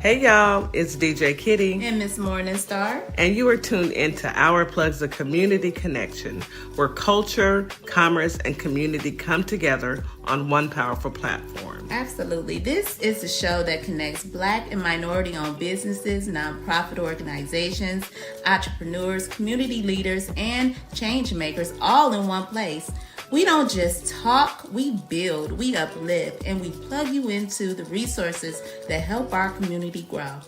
Hey y'all, it's DJ Kitty. And Miss Morningstar. And you are tuned into Our Plugs, a community connection, where culture, commerce, and community come together on one powerful platform. Absolutely. This is a show that connects Black and minority-owned businesses, nonprofit organizations, entrepreneurs, community leaders, and change makers all in one place. We don't just talk, we build, we uplift, and we plug you into the resources that help our community grow.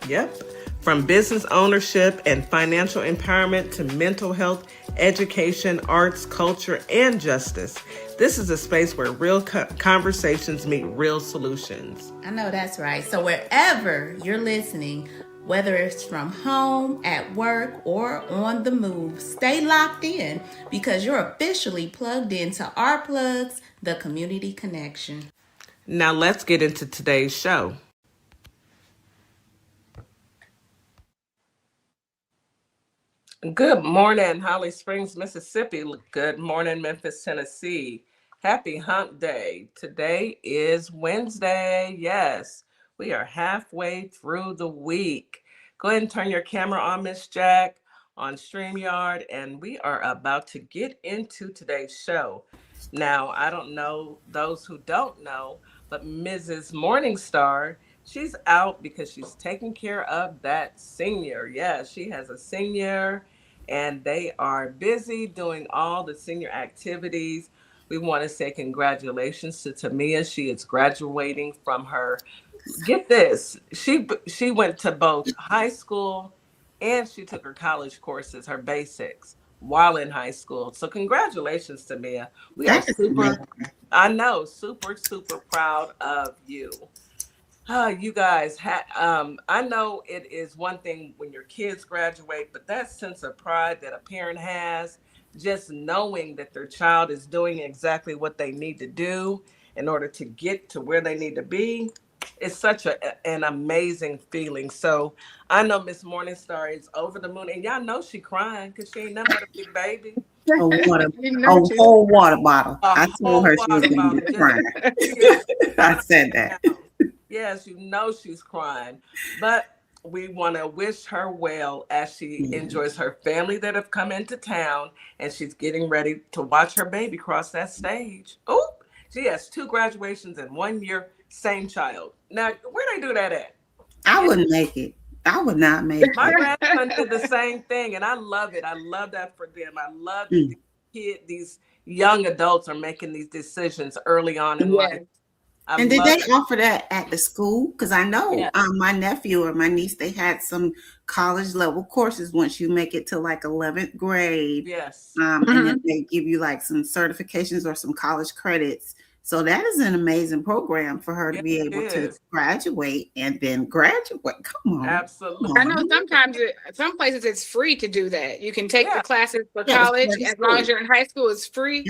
Yep. From business ownership and financial empowerment to mental health, education, arts, culture, and justice. This is a space where real conversations meet real solutions. I know that's right. So wherever you're listening, whether it's from home, at work, or on the move, stay locked in because you're officially plugged into Our Plugs, the community connection. Now let's get into today's show. Good morning, Holly Springs, Mississippi. Good morning, Memphis, Tennessee. Happy Hump Day. Today is Wednesday. Yes, we are halfway through the week. Go ahead and turn your camera on, Miss Jack, on StreamYard, and we are about to get into today's show. Now, I don't know those who don't know, but Mrs. Morningstar, she's out because she's taking care of that senior. Yeah, she has a senior and they are busy doing all the senior activities. We want to say congratulations to Tamia. She is graduating from her, get this, she went to both high school and she took her college courses, her basics, while in high school. So congratulations, Tamia. We are super, I know, super proud of you. You guys, I know it is one thing when your kids graduate, but that sense of pride that a parent has, just knowing that their child is doing exactly what they need to do in order to get to where they need to be, is such an amazing feeling. So I know Miss Morningstar is over the moon, and y'all know she crying because she ain't nothing but a big baby. A whole water bottle. I told her she was going to be crying. I said that. Yes, you know she's crying, but we want to wish her well as she enjoys her family that have come into town, and she's getting ready to watch her baby cross that stage. Oh, she has 2 graduations in 1 year, same child. Now, where they do that at? I wouldn't make it. I would not make it. My grandson did the same thing, and I love it. I love that for them. I love that these young adults are making these decisions early on in life. And did they offer that at the school? Because I know my nephew or my niece, they had some college level courses once you make it to like 11th grade. Yes. And then they give you like some certifications or some college credits. So that is an amazing program for her to be able to graduate and then graduate. Come on. Absolutely. I know sometimes some places it's free to do that. You can take the classes for college as long as you're in high school, it's free.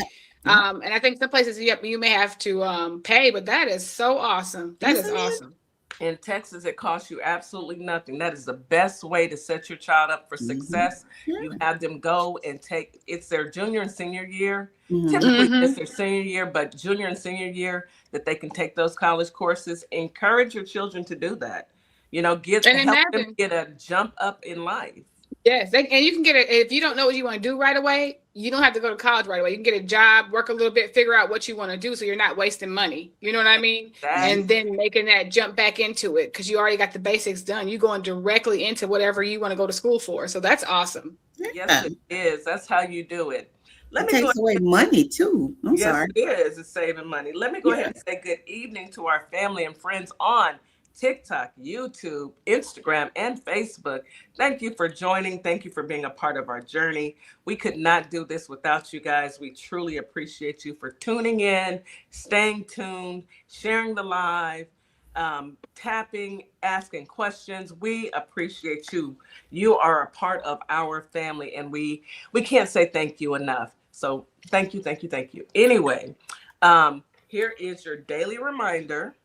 And I think some places you may have to pay, but that is so awesome. That is awesome. In Texas, it costs you absolutely nothing. That is the best way to set your child up for success. You have them go and it's their junior and senior year. Typically, it's their senior year, but junior and senior year that they can take those college courses. Encourage your children to do that. Help them get a jump up in life. Yes, and you can get it if you don't know what you want to do right away. You don't have to go to college right away. You can get a job, work a little bit, figure out what you want to do, so you're not wasting money. You know what I mean? And then making that jump back into it because you already got the basics done. You're going directly into whatever you want to go to school for. So that's awesome. Yes, it is. That's how you do it. It takes away money too. I'm sorry. It is. It's saving money. Let me go ahead and say good evening to our family and friends on TikTok, YouTube, Instagram, and Facebook. Thank you for joining. Thank you for being a part of our journey. We could not do this without you guys. We truly appreciate you for tuning in, staying tuned, sharing the live, tapping, asking questions. We appreciate you. You are a part of our family, and we can't say thank you enough. So thank you. Anyway, here is your daily reminder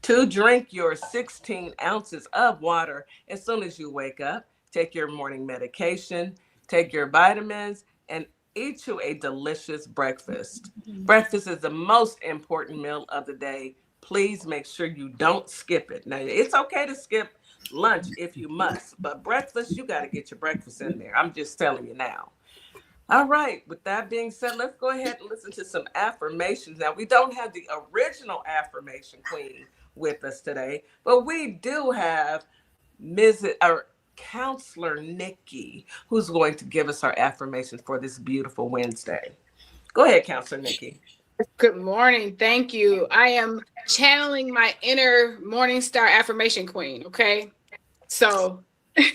to drink your 16 ounces of water as soon as you wake up. Take your morning medication, take your vitamins, and eat you a delicious breakfast. Breakfast is the most important meal of the day. please make sure you don't skip it. Now, it's okay to skip lunch if you must, but breakfast, you got to get your breakfast in there. I'm just telling you now. All right. With that being said, let's go ahead and listen to some affirmations. Now, we don't have the original affirmation queen with us today, but we do have Counselor Nikki, who's going to give us our affirmations for this beautiful Wednesday. Go ahead, Counselor Nikki. Good morning. Thank you. I am channeling my inner Morning Star affirmation queen. Okay. So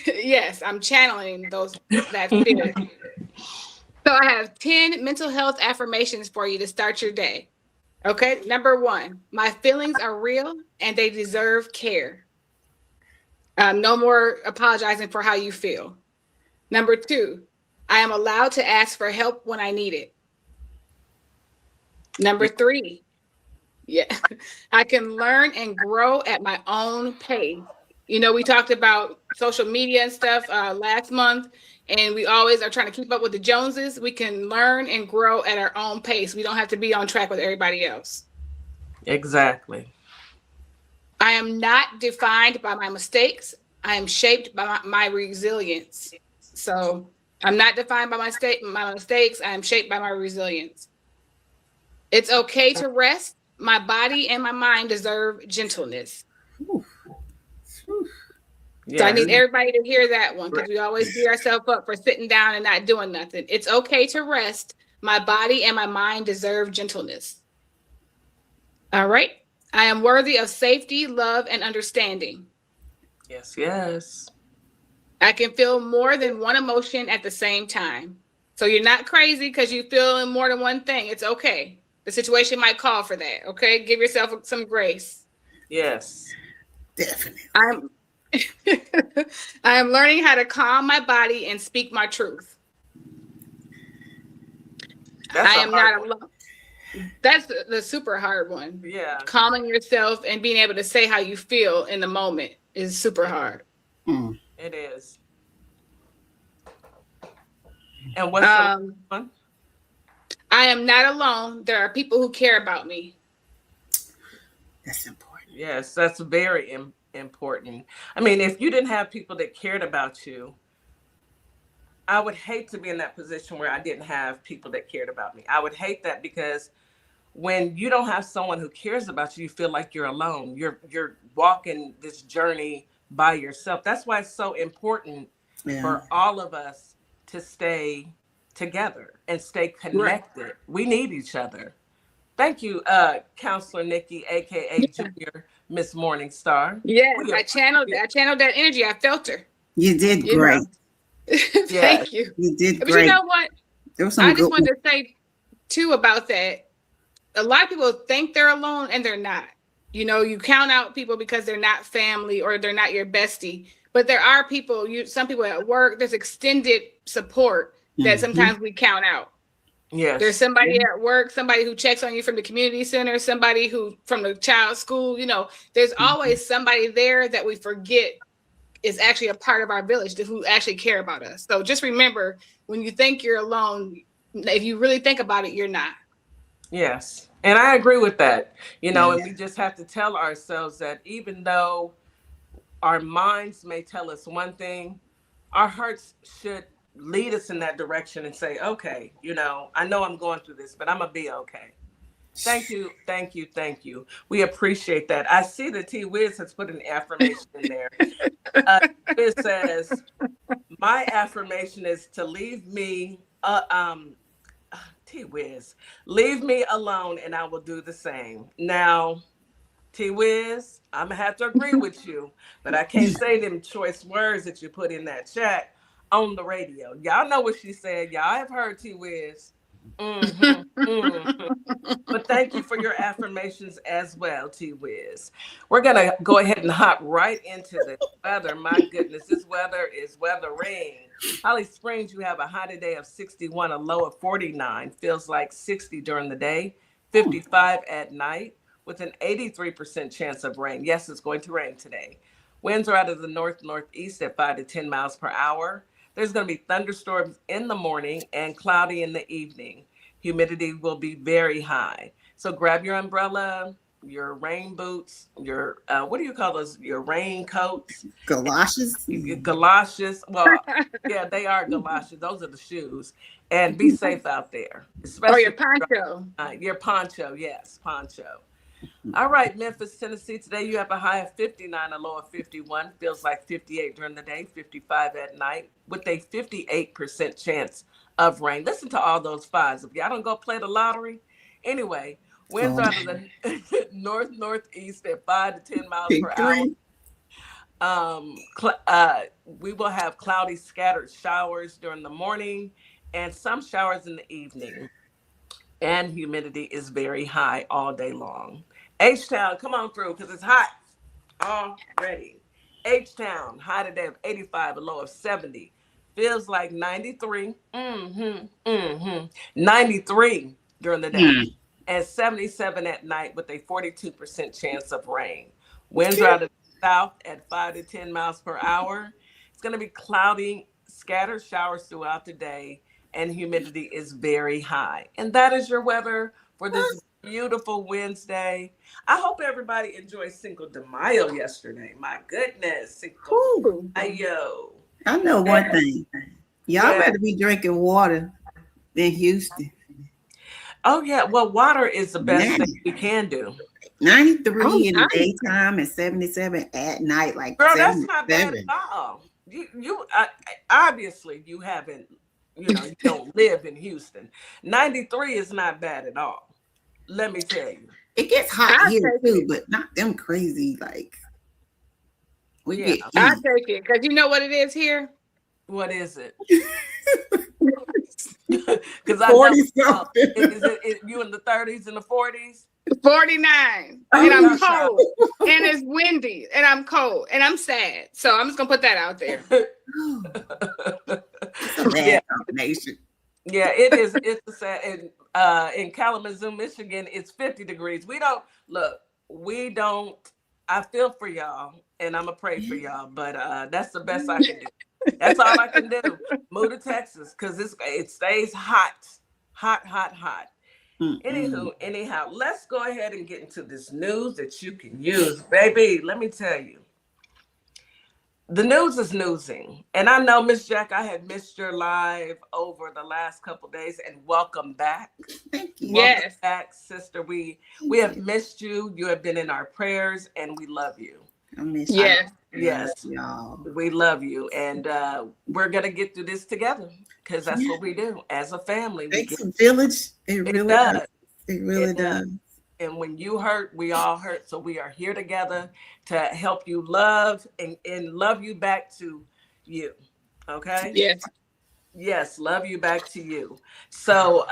yes, I'm channeling that spirit. So I have 10 mental health affirmations for you to start your day. Okay. Number 1, my feelings are real and they deserve care. No more apologizing for how you feel. Number 2, I am allowed to ask for help when I need it. Number 3, I can learn and grow at my own pace. You know, we talked about social media and stuff last month, and we always are trying to keep up with the Joneses. We can learn and grow at our own pace. We don't have to be on track with everybody else. Exactly. I am not defined by my mistakes. I am shaped by my resilience. So I'm not defined by my mistakes. I am shaped by my resilience. It's okay to rest. My body and my mind deserve gentleness. Yes. So I need everybody to hear that one, because we always beat ourselves up for sitting down and not doing nothing. It's okay to rest. My body and my mind deserve gentleness. All right. I am worthy of safety, love, and understanding. Yes, yes. I can feel more than one emotion at the same time. So you're not crazy because you feel more than one thing. It's okay. The situation might call for that. Okay. Give yourself some grace. Yes. Definitely. I am learning how to calm my body and speak my truth. I am not alone. That's the super hard one. Yeah. Calming yourself and being able to say how you feel in the moment is super hard. It is. And what's the one? I am not alone. There are people who care about me. That's important. Yes, that's very important. I mean, if you didn't have people that cared about you, I would hate to be in that position where I didn't have people that cared about me. I would hate that, because when you don't have someone who cares about you, you feel like you're alone. You're walking this journey by yourself. That's why it's so important for all of us to stay together and stay connected. Right. We need each other. Thank you, Counselor Nikki, aka Junior Miss Morningstar. Yeah, I channeled that energy. I felt her. You did great. Thank you. You did but great. You know what? I just wanted to say too about that. A lot of people think they're alone and they're not. You know, you count out people because they're not family or they're not your bestie. But there are people, some people at work, there's extended support that sometimes we count out. Yes. There's somebody at work, somebody who checks on you from the community center, somebody who from the child school, you know, there's always somebody there that we forget is actually a part of our village who actually care about us. So just remember, when you think you're alone, if you really think about it, you're not. Yes. And I agree with that, you know, and we just have to tell ourselves that even though our minds may tell us one thing, our hearts should lead us in that direction and say, okay, you know, I know I'm going through this, but I'm gonna be okay. Thank you, thank you, thank you. We appreciate that. I see that T Wiz has put an affirmation in there. It says, my affirmation is to leave me, T Wiz, leave me alone and I will do the same. Now, T Wiz, I'm gonna have to agree with you, but I can't say them choice words that you put in that chat on the radio. Y'all know what she said. Y'all have heard T Wiz. But thank you for your affirmations as well, T Wiz. We're gonna go ahead and hop right into the weather. My goodness, this weather is weathering. Holly Springs, you have a high today of 61, a low of 49. Feels like 60 during the day, 55 at night, with an 83% chance of rain. Yes, it's going to rain today. Winds are out of the northeast at 5 to 10 miles per hour. There's going to be thunderstorms in the morning and cloudy in the evening. Humidity will be very high. So grab your umbrella, your rain boots, your what do you call those? Your rain coats, Galoshes. galoshes. Well, yeah, they are galoshes. Those are the shoes. And be safe out there, Or your especially poncho. your poncho. Yes, poncho. All right, Memphis, Tennessee. Today you have a high of 59, a low of 51. Feels like 58 during the day, 55 at night, with a 58% chance of rain. Listen to all those fives. If y'all don't go play the lottery, anyway, winds Oh, are to the northeast at 5 to 10 miles pick per hour. three. We will have cloudy, scattered showers during the morning and some showers in the evening. And humidity is very high all day long. H-Town, come on through because it's hot already. H-Town, high today of 85, a low of 70. Feels like 93. 93 during the day. And 77 at night with a 42% chance of rain. Winds are out of the south at 5 to 10 miles per hour. It's going to be cloudy, scattered showers throughout the day, and humidity is very high. And that is your weather for this beautiful Wednesday. I hope everybody enjoyed Cinco de Mayo yesterday. My goodness, Cinco de Mayo. I know one thing. Y'all better be drinking water than Houston. Oh, yeah. Well, water is the best thing you can do. 93 in the daytime and 77 at night. Like, girl, that's not bad at all. You obviously you haven't, you don't live in Houston. 93 is not bad at all. Let me tell you. It gets hot here too, but not them crazy. Like, I'll take it because you know what it is here. What is it? Because I 40 something. Is it you in the 30s and the 40s? 49, and I'm cold, and it's windy, and I'm cold, and I'm sad. So I'm just gonna put that out there. It's a bad combination. Yeah, it is. It's a sad. In Kalamazoo, Michigan, it's 50 degrees. We don't. I feel for y'all, and I'm gonna pray for y'all, but that's the best I can do. That's all I can do. Move to Texas because it stays hot. Anyhow, let's go ahead and get into this news that you can use. Baby, let me tell you. The news is newsing. And I know, Miss Jack, I had missed your live over the last couple of days, and welcome back. Thank you. Welcome back, sister. We have missed you. You have been in our prayers, and we love you. I miss you. Yes, y'all. We love you, and we're gonna get through this together because that's what we do as a family. It takes a village. It really does. It really does. And when you hurt, we all hurt. So we are here together to help you love and love you back to you. Okay? Yes, love you back to you. So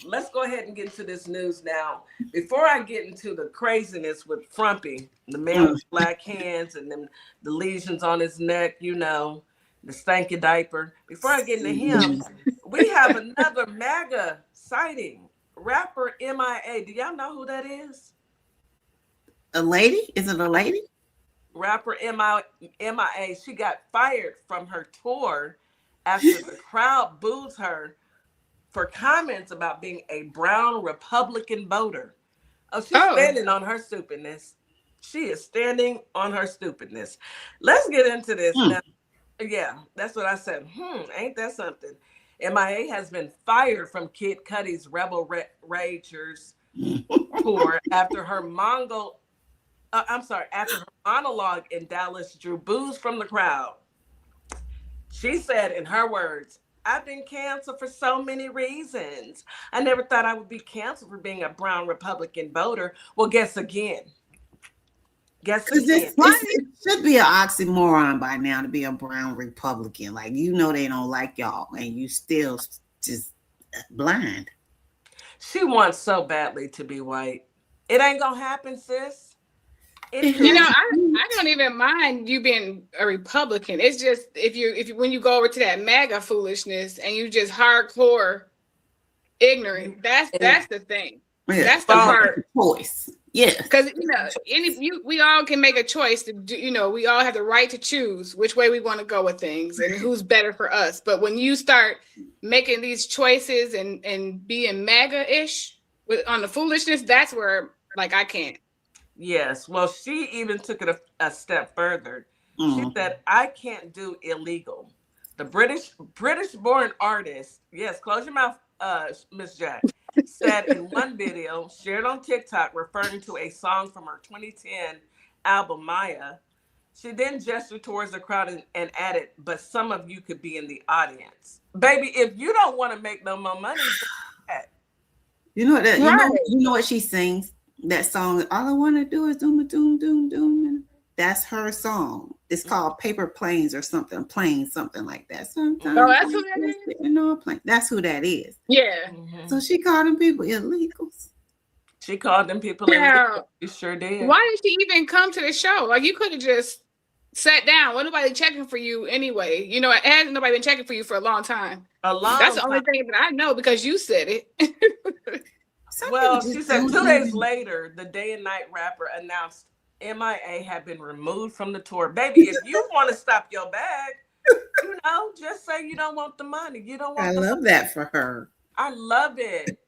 let's go ahead and get into this news now. Before I get into the craziness with Frumpy, the man with black hands and then the lesions on his neck, the stanky diaper. Before I get into him, we have another MAGA sighting. Rapper MIA. Do y'all know who that is? A lady? Is it a lady? Rapper MIA. She got fired from her tour after the crowd boos her for comments about being a brown Republican voter. She's standing on her stupidness. She is standing on her stupidness. Let's get into this now. Yeah, that's what I said. Ain't that something? MIA has been fired from Kid Cudi's Rebel Ragers tour after her monologue in Dallas drew boos from the crowd. She said, in her words, "I've been canceled for so many reasons. I never thought I would be canceled for being a brown Republican voter." Well, guess again. It should be an oxymoron by now to be a brown Republican. Like, they don't like y'all and you still just blind. She wants so badly to be white. It ain't gonna happen, sis. I don't even mind you being a Republican. It's just if you when you go over to that MAGA foolishness and you just hardcore ignorant, that's the thing. Yeah, that's the part. Choice. Yeah, because we all can make a choice to do. We all have the right to choose which way we want to go with things and who's better for us. But when you start making these choices and being MAGA-ish on the foolishness, that's where I can't. Yes. Well, she even took it a step further. She said, "I can't do illegal." The British-born artist, yes, close your mouth, Miss Jack, said in one video shared on TikTok referring to a song from her 2010 album Maya. She then gestured towards the crowd and added, "But some of you could be in the audience." Baby, if you don't want to make no more money, you know that Right. you know what she sings? That song, all I want to do is doom doom doom doom. That's her song. It's called Paper Planes or something, planes, something like that. Sometimes Oh, that's who that is? you know, plane. That's who that is. Yeah. So she called them people illegals. She called them people illegal. She sure did. Why did she even come to the show? Like, you could have just sat down. Wasn't nobody checking for you anyway? You know, it hasn't nobody been checking for you for a long time. That's the only thing that I know because you said it. Well, she said 2 days later, the day and night rapper announced MIA had been removed from the tour. Baby, if you want to stop your bag, you know, just say you don't want the money. You don't want. I love that for her. I love it.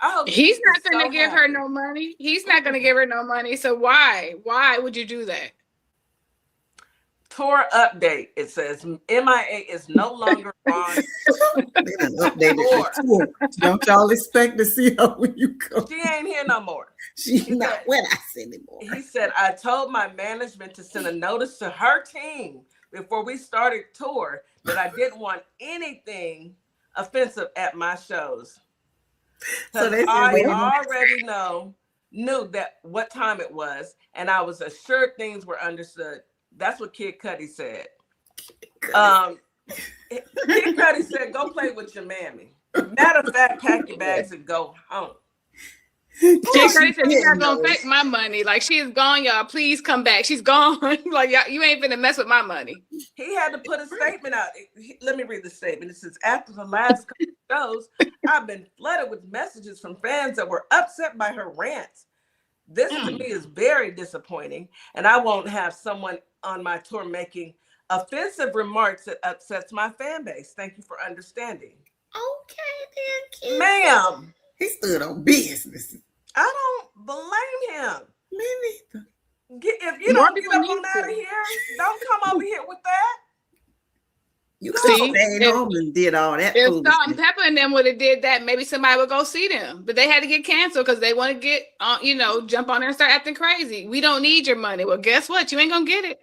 I hope he's not going to give her no money. He's not going to give her no money. So why? Why would you do that? Tour update. It says MIA is no longer on tour. Don't y'all expect to see her when you come? She ain't here no more. She's not with us anymore. He said, "I told my management to send a notice to her team before we started tour that I didn't want anything offensive at my shows. So I already knew that what time it was, and I was assured things were understood." That's what Kid Cudi said. Kid Cudi said, "Go play with your mammy. Matter of fact, pack your bags and go home." Kid Cudi said, "You're not gonna take my money. Like, she is gone, y'all. Please come back. She's gone. Like, y'all, you ain't finna mess with my money." He had to put a statement out. Let me read the statement. It says, "After the last couple of shows, I've been flooded with messages from fans that were upset by her rants. This to me is very disappointing, and I won't have someone on my tour making offensive remarks that upsets my fan base. Thank you for understanding." Okay, then, kid. Ma'am. He stood on business. I don't blame him. Me neither. If you don't get up on out of here, don't come over here with that. You could have stayed home and did all that. If Salt and Pepper and them would have did that, maybe somebody would go see them. But they had to get canceled because they want to get on, jump on there and start acting crazy. We don't need your money. Well, guess what? You ain't gonna get it.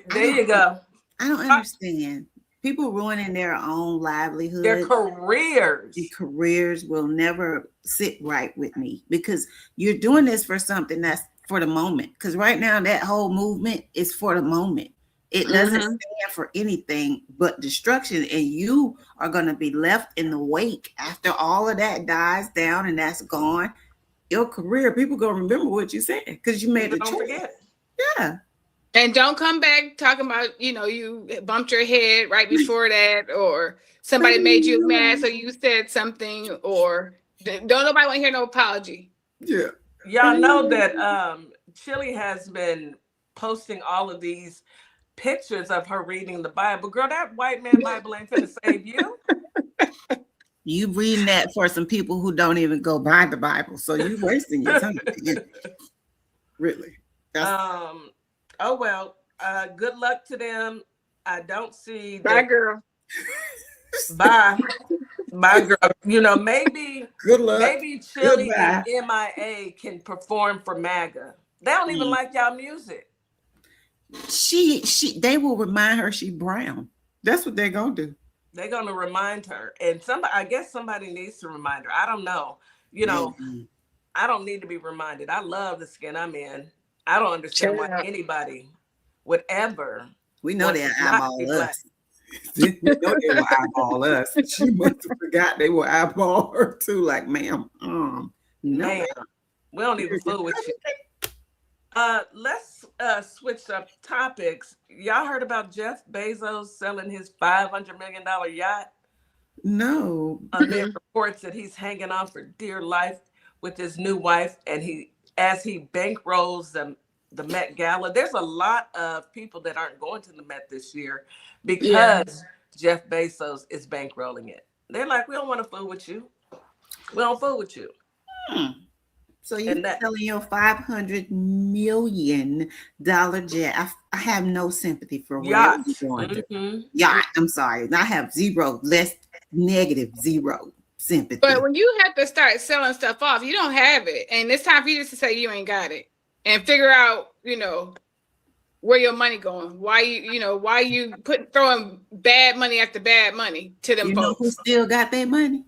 There you go. I don't understand. People ruining their own livelihood. Their careers. The careers will never sit right with me because you're doing this for something that's for the moment. Because right now, that whole movement is for the moment. It doesn't stand for anything but destruction. And you are going to be left in the wake after all of that dies down and that's gone. Your career, people going to remember what you said because you made the choice. Forget. Yeah. And don't come back talking about, you bumped your head right before that, or somebody made you mad, so you said something, or don't nobody want to hear no apology. Yeah. Y'all know that Chili has been posting all of these pictures of her reading the Bible. Girl, that white man Bible ain't finna save you. You reading that for some people who don't even go by the Bible, so you wasting your time. Really. Oh well, good luck to them. I don't see Bye, girl. Bye girl. Maybe good luck. Maybe Chili and MIA can perform for MAGA. They don't even like y'all music. They will remind her she brown. That's what they're gonna do. They're gonna remind her, and I guess somebody needs to remind her. I don't know. I don't need to be reminded. I love the skin I'm in. I don't understand why anybody would ever. We know they eyeball us. We know they will eyeball us. She must have forgot they will eyeball her too. Like, ma'am, no, ma'am, we don't even fool with you. Let's switch up topics. Y'all heard about Jeff Bezos selling his $500 million yacht? No. Amid reports that he's hanging on for dear life with his new wife, and as he bankrolls the Met Gala. There's a lot of people that aren't going to the Met this year because Jeff Bezos is bankrolling it. They're like, we don't want to fool with you. We don't fool with you. So you're selling your $500 million jet. I have no sympathy for whatever you're going through. Yacht. I'm sorry. I have zero sympathy. But when you have to start selling stuff off, you don't have it. And it's time for you just to say you ain't got it. And figure out, where your money going. Why you throwing bad money after bad money to them folks. Know who still got their money?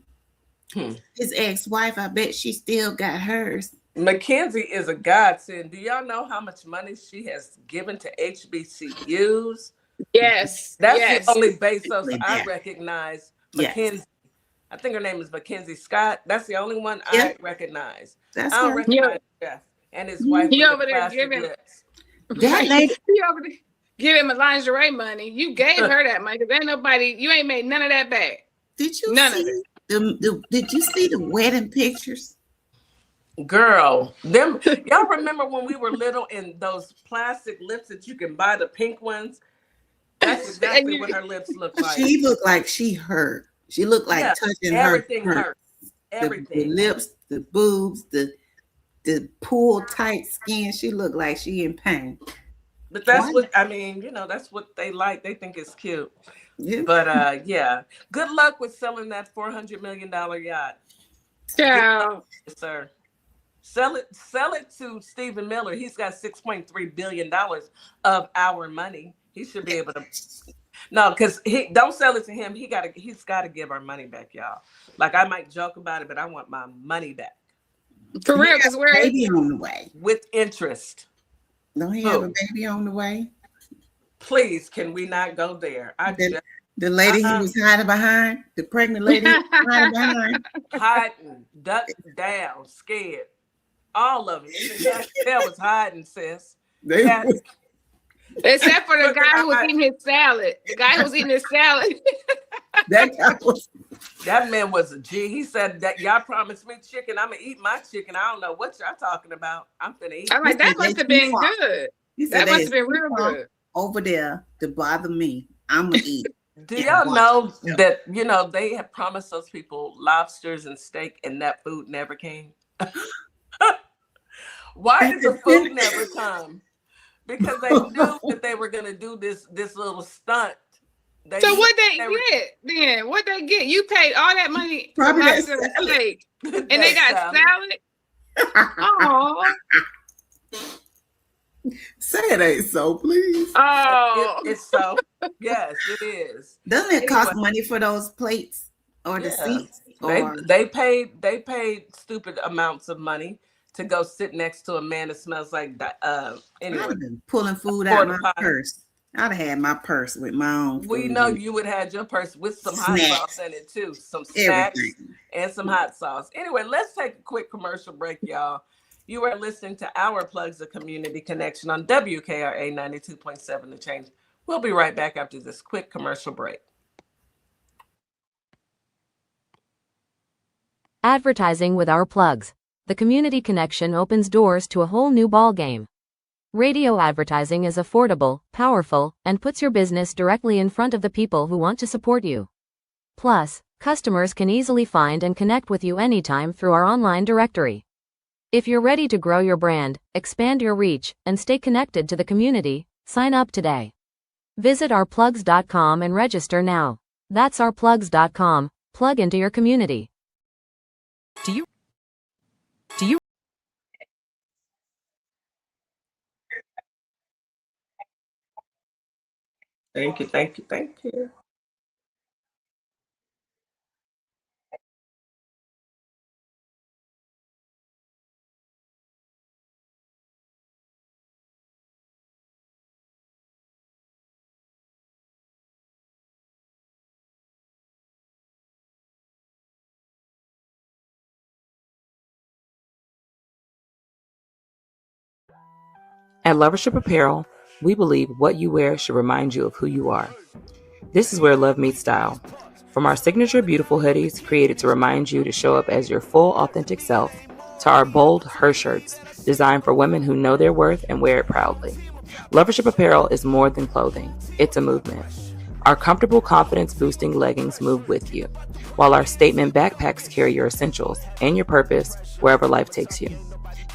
His ex-wife. I bet she still got hers. Mackenzie is a godsend. Do y'all know how much money she has given to HBCUs? Yes. That's the only Bezos I recognize. Mackenzie. I think her name is Mackenzie Scott. That's the only one I recognize. That's I don't recognize Jeff and his wife. He over there giving that lady. He over there giving him lingerie money. You gave her that money because ain't nobody. You ain't made none of that back. Did you none see of it? Did you see the wedding pictures? Girl, y'all remember when we were little in those plastic lips that you can buy, the pink ones? That's exactly what her lips look like. She looked like she hurt. She looked like touching everything her. Hurt. Everything. The lips, the boobs, the pulled tight skin. She looked like she in pain. But that's that's what they like. They think it's cute. Yeah. But good luck with selling that $400 million yacht. Yeah, sir. Sell it to Stephen Miller. He's got $6.3 billion of our money. He should be able to. No, because don't sell it to him. He's got to give our money back, y'all. Like, I might joke about it, but I want my money back. For real, because we're baby on the way with interest. Don't he have a baby on the way? Please, can we not go there? The lady he was hiding behind, the pregnant lady hiding behind, hiding, ducked down, scared. All of them. That was hiding, sis. Except for the guy who was eating his salad. The guy who was eating his salad. That man was a G. He said that y'all promised me chicken. I'm gonna eat my chicken. I don't know what y'all talking about. I'm gonna eat. I'm like, that must have been good. That must have been real good. Over there to bother me. I'm gonna eat. Do y'all know that they have promised those people lobsters and steak, and that food never came? Why did the food never come? Because they knew that they were gonna do this little stunt. So what they get then? What they get? You paid all that money for lobster and steak, and they got salad. Oh. Say it ain't so, please. Oh, it's so. Yes, it is. Doesn't it cost money for those plates or the seats? They paid stupid amounts of money to go sit next to a man that smells like that. Anyway, I'd have been pulling food out of my purse. I'd have had my purse with my own food. We know you would have had your purse with some hot sauce in it too. Some snacks and some hot sauce. Anyway, let's take a quick commercial break, y'all. You are listening to Our Plugs, the Community Connection on WKRA 92.7 The Change. We'll be right back after this quick commercial break. Advertising with Our Plugs. The Community Connection opens doors to a whole new ballgame. Radio advertising is affordable, powerful, and puts your business directly in front of the people who want to support you. Plus, customers can easily find and connect with you anytime through our online directory. If you're ready to grow your brand, expand your reach, and stay connected to the community, sign up today. Visit ourplugs.com and register now. That's ourplugs.com. Plug into your community. Do you Thank you. At Lovership Apparel, we believe what you wear should remind you of who you are. This is where love meets style. From our signature beautiful hoodies created to remind you to show up as your full authentic self, to our bold her shirts designed for women who know their worth and wear it proudly. Lovership Apparel is more than clothing. It's a movement. Our comfortable confidence-boosting leggings move with you, while our statement backpacks carry your essentials and your purpose wherever life takes you.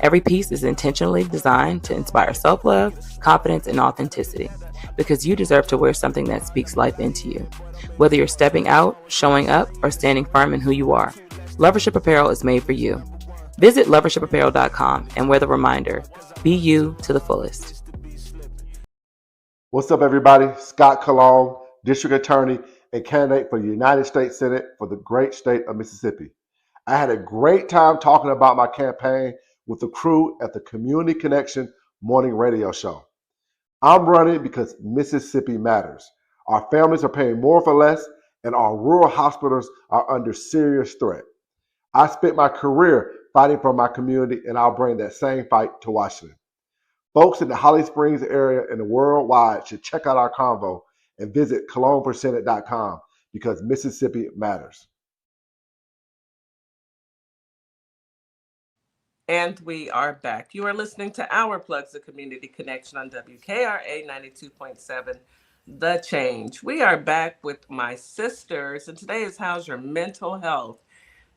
Every piece is intentionally designed to inspire self-love, confidence, and authenticity, because you deserve to wear something that speaks life into you. Whether you're stepping out, showing up, or standing firm in who you are, Lovership Apparel is made for you. Visit lovershipapparel.com and wear the reminder, be you to the fullest. What's up, everybody? Scott Cologne, District Attorney and candidate for the United States Senate for the great state of Mississippi. I had a great time talking about my campaign with the crew at the Community Connection morning radio show. I'm running because Mississippi matters. Our families are paying more for less, and our rural hospitals are under serious threat. I spent my career fighting for my community, and I'll bring that same fight to Washington. Folks in the Holly Springs area and the worldwide should check out our convo and visit cologneforsenate.com because Mississippi matters. And we are back. You are listening to Our Plugs, the Community Connection on WKRA 92.7, The Change. We are back with my sisters, and today is How's Your Mental Health?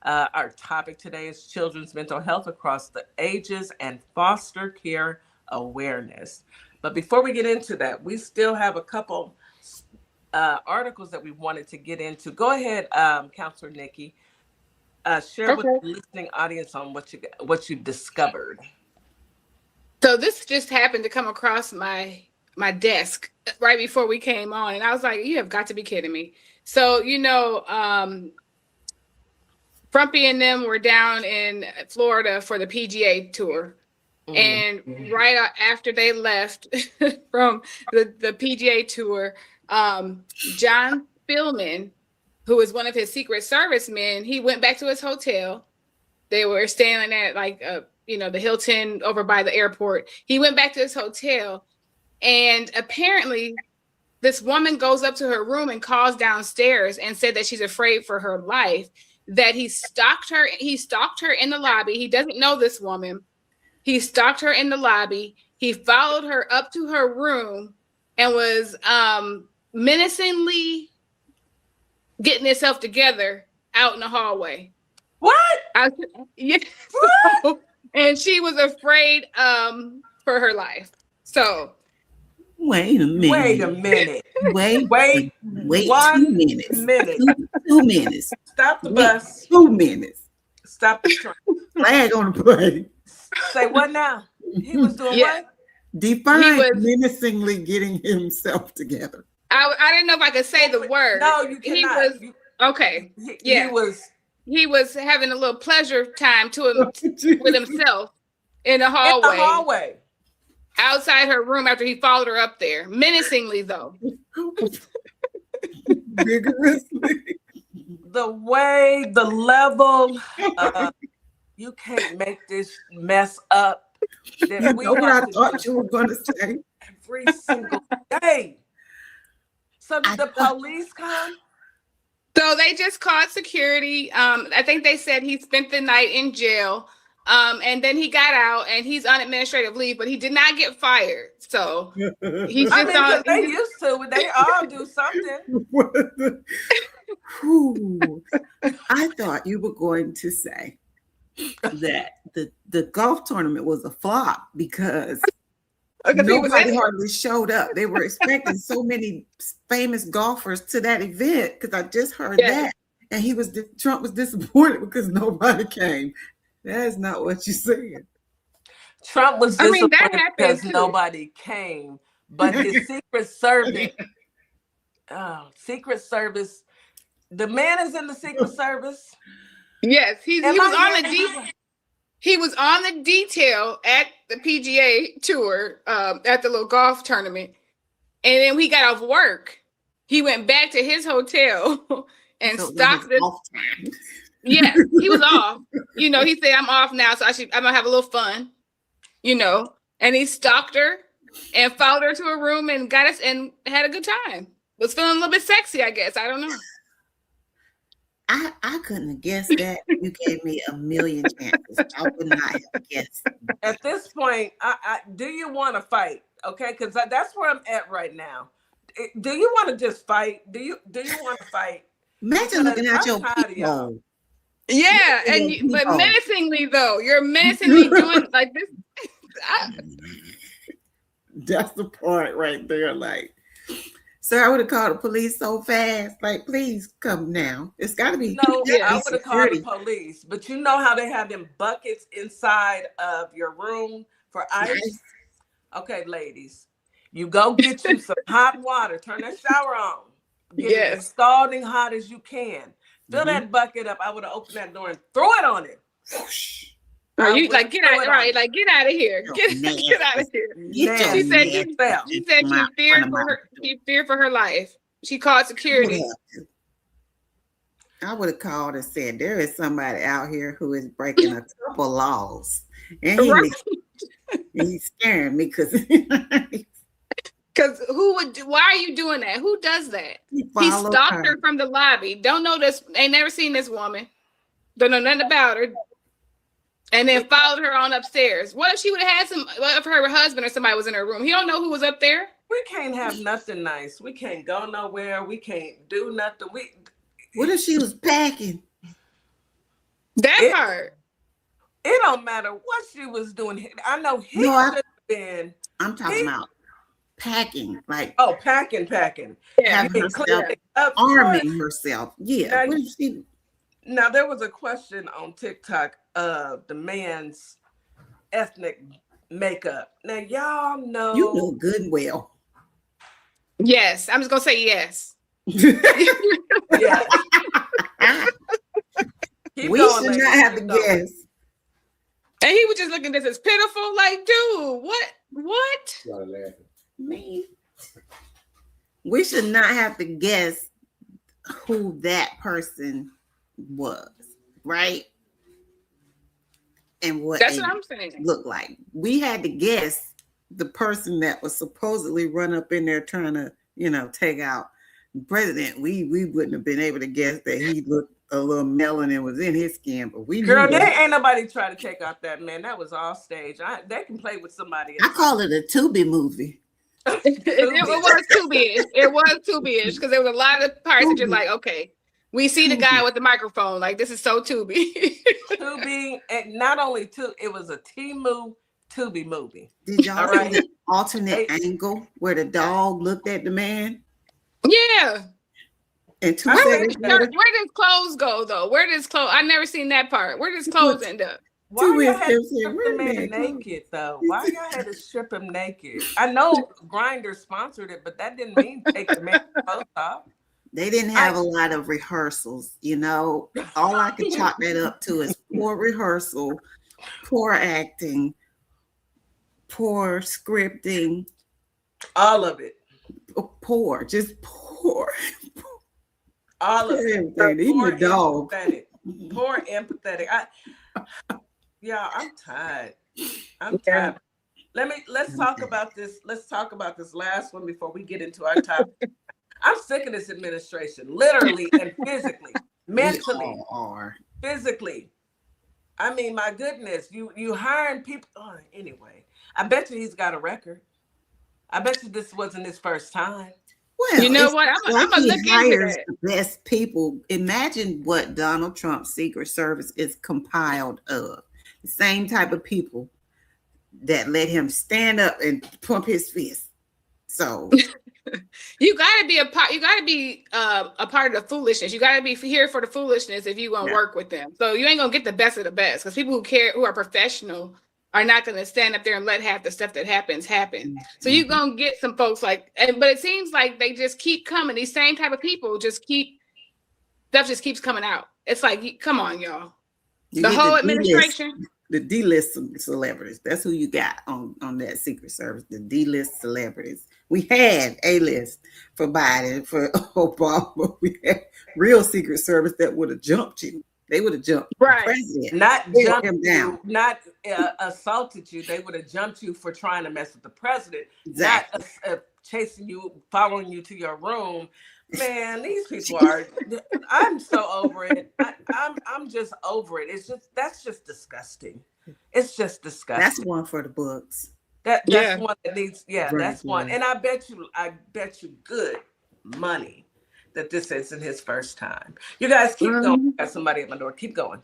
Our topic today is children's mental health across the ages and foster care awareness. But before we get into that, we still have a couple articles that we wanted to get into. Go ahead, Counselor Nikki. Share with the listening audience on what you discovered. So this just happened to come across my desk right before we came on, and I was like, "You have got to be kidding me!" So Frumpy and them were down in Florida for the PGA tour, and right after they left from the PGA tour, John Spillman, who was one of his Secret Service men, he went back to his hotel. They were staying at the Hilton over by the airport. He went back to his hotel, and apparently this woman goes up to her room and calls downstairs and said that she's afraid for her life, that he stalked her in the lobby. He doesn't know this woman. He stalked her in the lobby. He followed her up to her room and was menacingly getting himself together out in the hallway. What? Yeah. And she was afraid for her life. So wait a minute. Wait a minute. Wait 1 minute. 2 minutes. Stop the bus. 2 minutes. Stop the train. Flag on the plane. Say what now? He was doing what? Define menacingly getting himself together. I didn't know if I could say the word. No, you cannot. Okay. He was having a little pleasure time with himself in the hallway. In the hallway. Outside her room after he followed her up there. Menacingly, though. Vigorously. The level, you can't make this mess up. You know what I thought you were going to say? Every single day. So did the police come? So they just called security. I think they said he spent the night in jail. And then he got out and he's on administrative leave, but he did not get fired. So he's just they used to. They all do something. I thought you were going to say that the golf tournament was a flop because nobody hardly showed up. They were expecting so many famous golfers to that event because I just heard that. And Trump was disappointed because nobody came. That is not what you said. Trump was disappointed because nobody came, but his Secret Service, the man is in the Secret Service. Yes, he was on the detail at the PGA tour at the little golf tournament, and then when he got off work, he went back to his hotel and stalked this. Yeah, he was off. He said, "I'm off now, so I'm gonna have a little fun." And he stalked her and followed her to her room and got us and had a good time. Was feeling a little bit sexy, I guess. I don't know. I couldn't have guessed that. You gave me a million chances. I would not have guessed. At this point, do you want to fight? Okay, because that's where I'm at right now. Do you want to just fight? Do you want to fight? Imagine looking at your people Yeah, but menacingly though, you're menacingly doing like this. That's the part right there. Like, sir, I would have called the police so fast. Like, please come now. It's got to be. No, Yeah. I would have called the police. But you know how they have them buckets inside of your room for ice? Okay, ladies, you go get you some hot water. Turn that shower on. Get it as scalding hot as you can. Fill that bucket up. I would have opened that door and throw it on it. Are you like get out? Right, like get out of here. Get out of here. She said she feared for her life. She called security. I would have called and said there is somebody out here who is breaking a couple laws, and he's scaring me because who would do? Why are you doing that? Who does that? He stalked her from the lobby. Don't know this. Ain't never seen this woman. Don't know nothing about her. And then followed her on upstairs. What if she would have had what if her husband or somebody was in her room? He don't know who was up there. We can't have nothing nice. We can't go nowhere. We can't do nothing. What if she was packing? That part. It don't matter what she was doing. I know he should have been. I'm talking about packing. Like packing. Yeah. Having herself, arming herself. Yeah. What if she... Now, there was a question on TikTok of the man's ethnic makeup. Now, y'all know. You know good and well. Yes. I'm just going to say yes. Yeah. We should not have to guess. And he was just looking at this as pitiful. Like, dude, what? Me. We should not have to guess who that person was, right? And what that's what I'm saying. Looked like. We had to guess the person that was supposedly run up in there trying to, take out the president. We wouldn't have been able to guess that he looked a little melanin was in his skin, but we girl, there ain't nobody trying to take out that man. That was all stage. They can play with somebody else. I call it a Tubi movie. It was Tubi-ish. It was Tubi-ish because there was a lot of parts that you're like, okay. We see the guy with the microphone. Like, this is so Tubi. Tubi, and not only it was a Tubi movie. Did y'all see the alternate angle where the dog looked at the man? Yeah. And where does clothes go, though? I never seen that part. Where does clothes end up? Why y'all had to strip the man naked, though? Why y'all had to strip him naked? I know Grindr sponsored it, but that didn't mean take the man's clothes off. They didn't have a lot of rehearsals, All I could chalk that up to is poor rehearsal, poor acting, poor scripting. All of it. Poor, just poor. All of it. Even the dog. Poor empathetic. I'm tired. I'm tired. Let's talk about this. Let's talk about this last one before we get into our topic. I'm sick of this administration, literally and physically, mentally, physically. I mean, my goodness, you hiring people. Oh, anyway, I bet you he's got a record. I bet you this wasn't his first time. Well, you know what? I'm gonna look into that. The best people. Imagine what Donald Trump's Secret Service is compiled of. The same type of people that let him stand up and pump his fist. So. You gotta be a part. You gotta be a part of the foolishness. You gotta be here for the foolishness if you want to work with them. So you ain't gonna get the best of the best because people who are professional are not gonna stand up there and let half the stuff that happen. So you're gonna get some folks but it seems like they just keep coming. These same type of people stuff just keeps coming out. It's like, come on, y'all. The whole administration. The D-list celebrities. That's who you got on that Secret Service. The D-list celebrities. We had A-list for Biden, for Obama. We had real Secret Service that would have jumped you. They would have jumped the president. Not jumped him down. Not assaulted you. They would have jumped you for trying to mess with the president. Exactly. Not chasing you, following you to your room. Man, these people I'm so over it. I'm just over it. That's just disgusting. It's just disgusting. That's one for the books. That's one that needs, that's one. And I bet you good money that this isn't his first time. You guys keep going. I got somebody at my door. Keep going.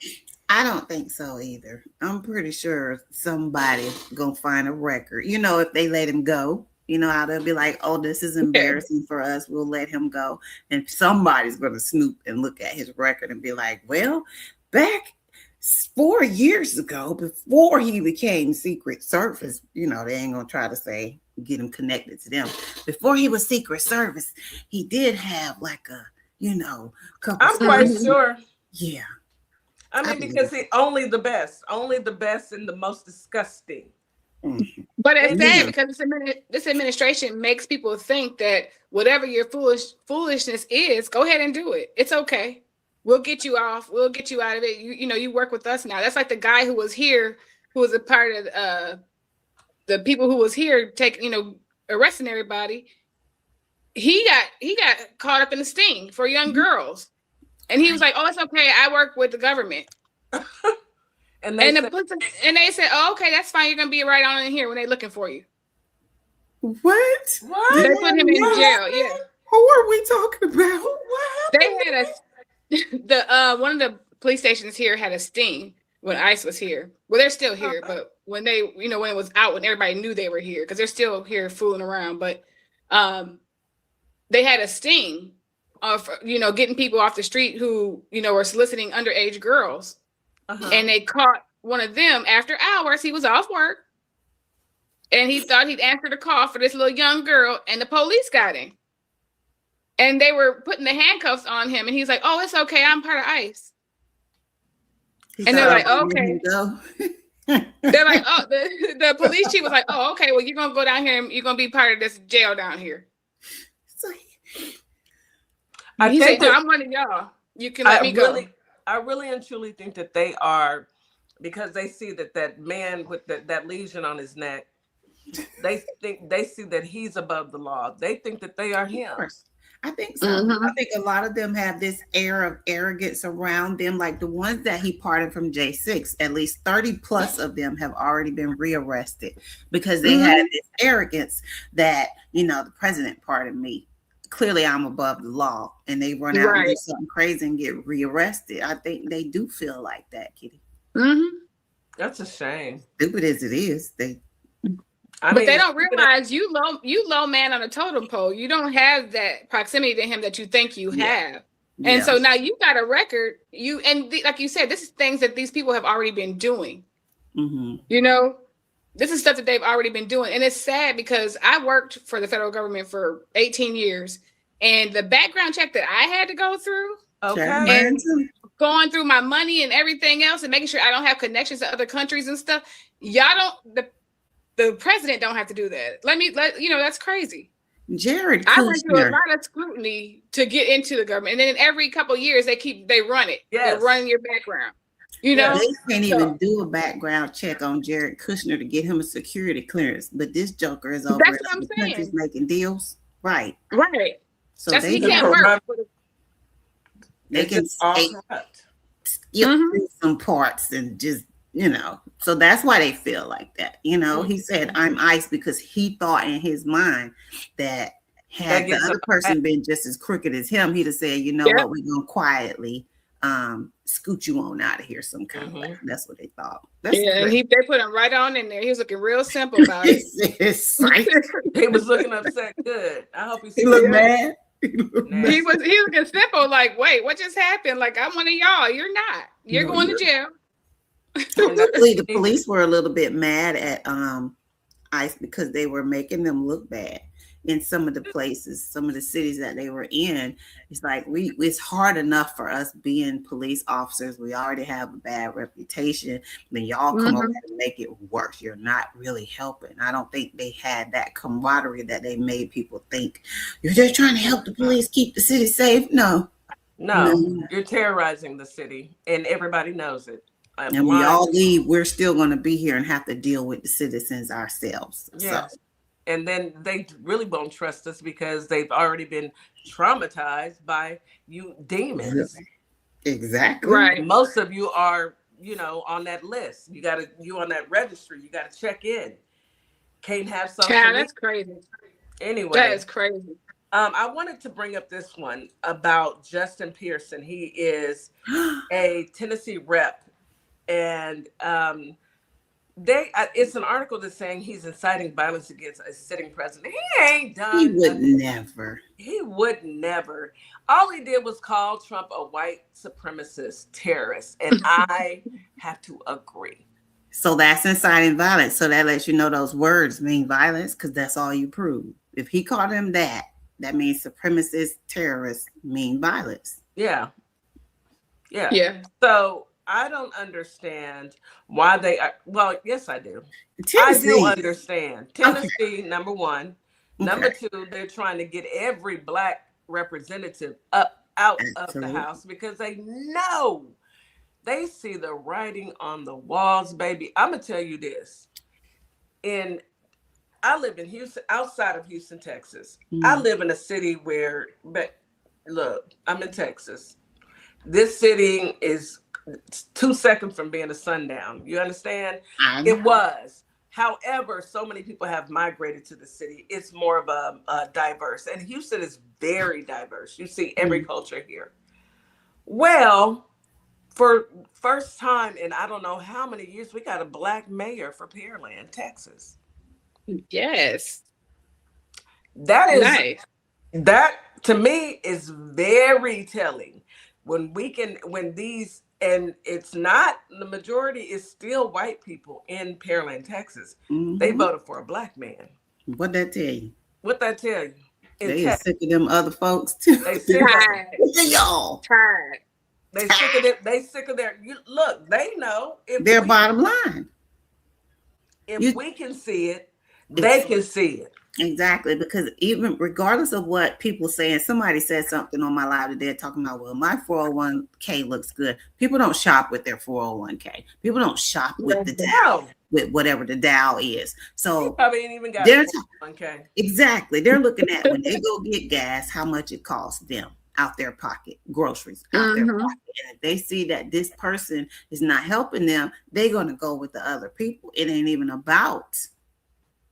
I don't think so either. I'm pretty sure somebody gonna find a record. You know, if they let him go, you know how they'll be like, "Oh, this is embarrassing for us. We'll let him go." And somebody's gonna snoop and look at his record and be like, "Well, back 4 years ago, before he became Secret Service, you know, they ain't gonna try to say get him connected to them. Before he was Secret Service, he did have like a, you know, couple. I'm quite sure. Yeah." I mean, because he only the best and the most disgusting. But it's sad because this administration makes people think that whatever your foolishness is, go ahead and do it. It's okay. We'll get you off. We'll get you out of it. You know, you work with us now. That's like the guy who was here, who was a part of the people who was here arresting everybody. He got caught up in the sting for young girls. And he was like, "Oh, it's okay. I work with the government." and they said, "Oh, okay, that's fine. You're gonna be right on in here when they're looking for you." What? They put him in jail. Yeah. Who are we talking about? They had one of the police stations here had a sting when ICE was here. Well, they're still here, but when they, when it was out, when everybody knew they were here, because they're still here fooling around. But they had a sting of, getting people off the street who, were soliciting underage girls. And they caught one of them after hours. He was off work. And he thought he'd answer the call for this little young girl. And the police got him. And they were putting the handcuffs on him. And he's like, "Oh, it's okay. I'm part of ICE." And they're like, "Oh, okay." They're like, "Oh," the police chief was like, "Oh, okay. Well, you're going to go down here and you're going to be part of this jail down here." He said, "No, I'm one of y'all. You can let me go." I really and truly think that they are, because they see that man with that lesion on his neck, they see that he's above the law. They think that they are him. I think so. I think a lot of them have this air of arrogance around them. Like the ones that he pardoned from J6, at least 30 plus of them have already been rearrested because they had this arrogance that, the president pardoned me. Clearly I'm above the law, and they run out and do something crazy and get rearrested. I think they do feel like that, Kitty. That's a shame. Stupid as it is, but they don't realize you low man on a totem pole. You don't have that proximity to him that you think you have. And so now you got a record. Like you said, this is things that these people have already been doing. This is stuff that they've already been doing. And it's sad because I worked for the federal government for 18 years. And the background check that I had to go through, and going through my money and everything else and making sure I don't have connections to other countries and stuff, the president don't have to do that. That's crazy. Jared I went through a lot of scrutiny to get into the government. And then every couple of years they run it. Yes. They're running your background. They can't even do a background check on Jared Kushner to get him a security clearance, but this joker is over in other countries making deals. Right. So he can't work. They can skip some parts and just, so that's why they feel like that. He said, "I'm ICE," because he thought in his mind that had the other person been just as crooked as him, he'd have said, what, we're going to quietly scoot you on out of here some kind of way. That's what they thought. And they put him right on in there. He was looking real simple about it. He was looking upset. Good. I hope he looked mad. He was looking simple, like, "Wait, what just happened? Like, I'm one of y'all. You're not. You're going to jail." Hopefully the police were a little bit mad at ICE because they were making them look bad in some of the places, some of the cities that they were in. It's like it's hard enough for us being police officers. We already have a bad reputation. Then y'all come over and make it worse. You're not really helping. I don't think they had that camaraderie that they made people think. You're just trying to help the police keep the city safe. No, you're terrorizing the city, and everybody knows it. And we all leave. We're still going to be here and have to deal with the citizens ourselves. Yes. So. And then they really won't trust us because they've already been traumatized by you demons. Exactly. Right. Most of you are, on that list. You on that registry. You got to check in. Can't have something. Yeah, that's crazy. Anyway. That is crazy. I wanted to bring up this one about Justin Pearson. He is a Tennessee rep, and it's an article that's saying he's inciting violence against a sitting president. He ain't done. He would never. He would never. All he did was call Trump a white supremacist terrorist, and I have to agree. So that's inciting violence. So that lets you know those words mean violence, because that's all you prove. If he called him that means supremacist terrorists mean violence. Yeah. So I don't understand why they are. Well, yes, I do. Tennessee. I do understand. Tennessee, number one. Number two, they're trying to get every Black representative out of the House because they know, they see the writing on the walls, baby. I'm going to tell you this. I live in Houston, outside of Houston, Texas. I live in a city where, look, I'm in Texas. This city is 2 seconds from being a sundown. You understand? It was. However, so many people have migrated to the city. It's more of a diverse. And Houston is very diverse. You see every culture here. Well, for first time in I don't know how many years, we got a Black mayor for Pearland, Texas. Yes. That is nice. That to me is very telling. And it's not, the majority is still white people in Pearland, Texas. They voted for a Black man. What'd that tell you? What that tell you? They are sick of them other folks too. They sick of y'all. They sick of it. They sick of their. Look, they know if their bottom line. If we can see it, they can see it. Exactly, because even regardless of what people say, and somebody said something on my live today talking about, well, my 401k looks good. People don't shop with their 401k. People don't shop with the Dow, with whatever the Dow is. So probably ain't even got 401k. Exactly. They're looking at when they go get gas, how much it costs them out their pocket, groceries out their pocket. And if they see that this person is not helping them, they're going to go with the other people. It ain't even about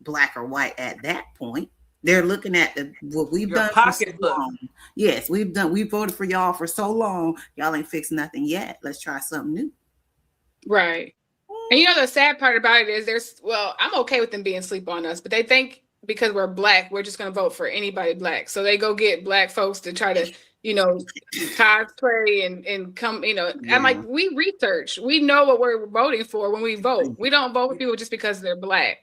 Black or white at that point. They're looking at what we've done for so long. Yes, we voted for y'all for so long. Y'all ain't fixed nothing yet. Let's try something new. Right. And you know, the sad part about it is I'm okay with them being sleep on us, but they think because we're Black, we're just going to vote for anybody Black. So they go get Black folks to try to, cosplay and come, I'm like, we research. We know what we're voting for when we vote. We don't vote for people just because they're Black.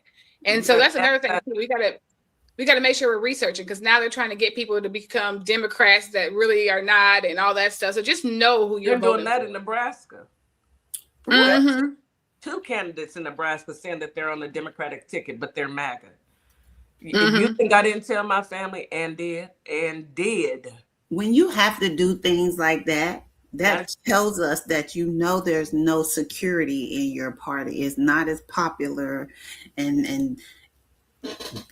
And so that's another thing. We gotta make sure we're researching, because now they're trying to get people to become Democrats that really are not, and all that stuff. So just know who you're voting for. They're doing that in Nebraska. Two candidates in Nebraska saying that they're on the Democratic ticket, but they're MAGA. You think I didn't tell my family and did. When you have to do things like that, that tells us that there's no security in your party. It's not as popular and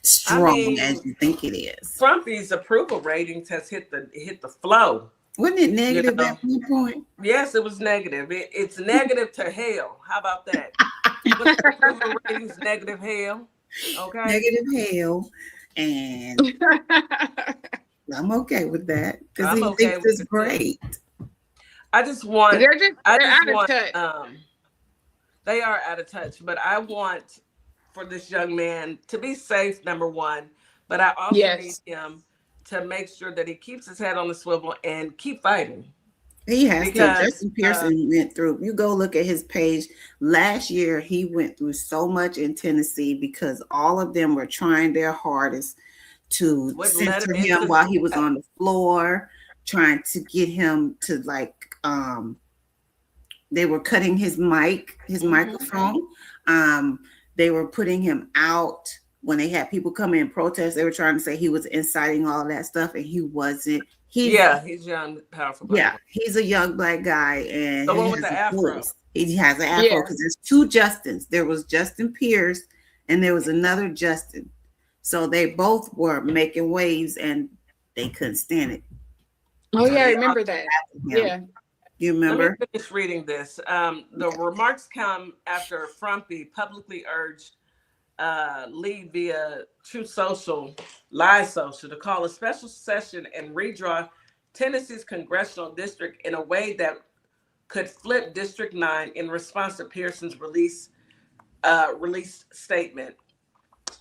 strong as you think it is. Trumpy's approval ratings has hit the flow. Wasn't it negative at one point? Yes, it was negative. It's negative to hell. How about that? Approval ratings negative hell. Okay. Negative hell, and I'm okay with that because he thinks it's great. I just want. They're out of touch. They are out of touch, but I want for this young man to be safe, number one. But I also need him to make sure that he keeps his head on the swivel and keep fighting. He has to. Justin Pearson went through. You go look at his page. Last year, he went through so much in Tennessee because all of them were trying their hardest to censor him while he was on the floor, trying to get him to they were cutting his microphone. They were putting him out when they had people come in and protest. They were trying to say he was inciting all that stuff, and he wasn't. He's young, powerful. He's a young Black guy, and the one with the afro. He has an afro because there's two Justins. There was Justin Pierce, and there was another Justin. So they both were making waves, and they couldn't stand it. Oh yeah, I remember that. Yeah. You remember? Let me finish reading this. The remarks come after Frumpy publicly urged Lee via True Social, Live Social, to call a special session and redraw Tennessee's congressional district in a way that could flip District 9 in response to Pearson's released statement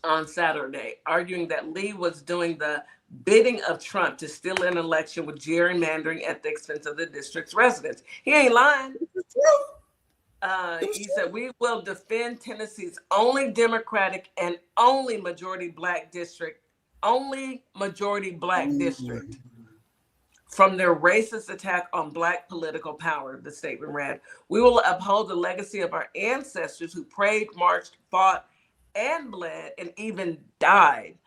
on Saturday, arguing that Lee was doing the bidding of Trump to steal an election with gerrymandering at the expense of the district's residents. He ain't lying. He said, we will defend Tennessee's only Democratic and only majority black district from their racist attack on black political power, the statement read. We will uphold the legacy of our ancestors who prayed, marched, fought, and bled, and even died.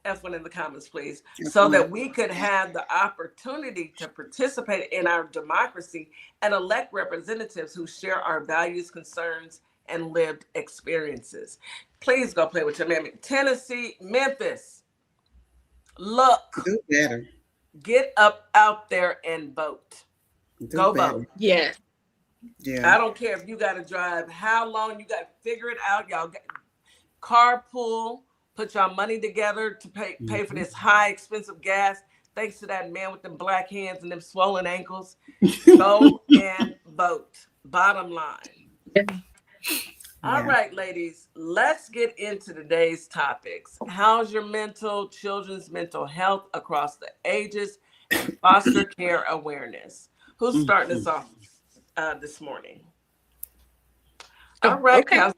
F1 in the comments, please, so that we could have the opportunity to participate in our democracy and elect representatives who share our values, concerns, and lived experiences. Please go play with your mammy. Tennessee, Memphis, look, do better. Get up out there and vote. Go vote. Yeah. I don't care if you got to drive, how long you got to figure it out. Y'all carpool. Put y'all money together to pay for this high, expensive gas. Thanks to that man with them black hands and them swollen ankles. Go and vote. Bottom line. All right, ladies, let's get into today's topics. How's your children's mental health across the ages and foster care awareness? Who's starting us off this morning? All right, okay.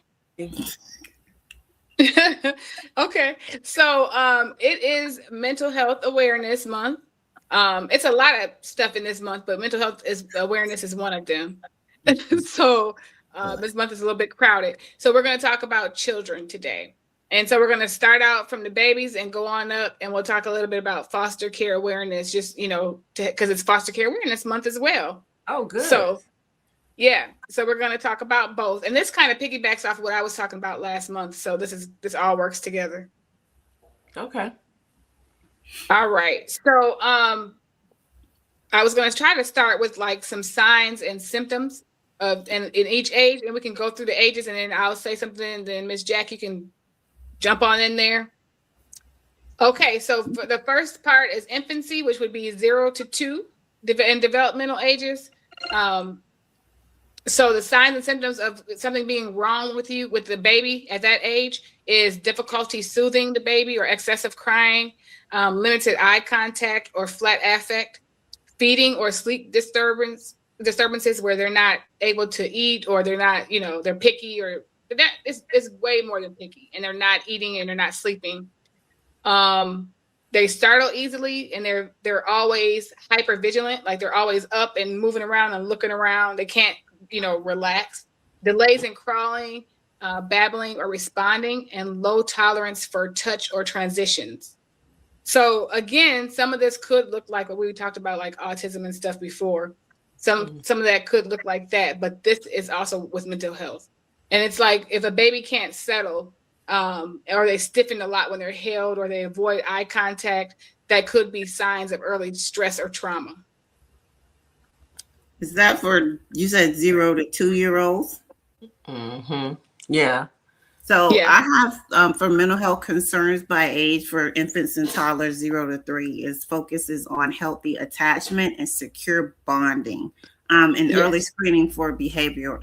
Okay, so it is Mental Health Awareness Month. It's a lot of stuff in this month, but mental health awareness is one of them. So this month is a little bit crowded. So we're going to talk about children today. And so we're going to start out from the babies and go on up, and we'll talk a little bit about foster care awareness, just, because it's Foster Care Awareness Month as well. Oh, good. So yeah, so we're going to talk about both, and this kind of piggybacks off of what I was talking about last month. So this all works together. Okay. All right. So I was going to try to start with like some signs and symptoms of in each age, and we can go through the ages, and then I'll say something, and then Miss Jack, you can jump on in there. Okay. So for the first part is infancy, which would be 0 to 2 in developmental ages. So the signs and symptoms of something being wrong with the baby at that age is difficulty soothing the baby or excessive crying, limited eye contact or flat affect, feeding or sleep disturbances where they're not able to eat, or they're not, they're picky, or that is way more than picky, and they're not eating and they're not sleeping. They startle easily, and they're always hyper vigilant, like they're always up and moving around and looking around. They can't relax. Delays in crawling, babbling, or responding, and low tolerance for touch or transitions. So again, some of this could look like what we talked about, like autism and stuff before. Some of that could look like that, but this is also with mental health. And it's like if a baby can't settle, or they stiffen a lot when they're held, or they avoid eye contact, that could be signs of early stress or trauma. Is that for, you said 0 to 2-year-olds? Mm-hmm. Yeah. So yeah. I have for mental health concerns by age for infants and toddlers 0 to 3 focuses on healthy attachment and secure bonding, and early screening for behavioral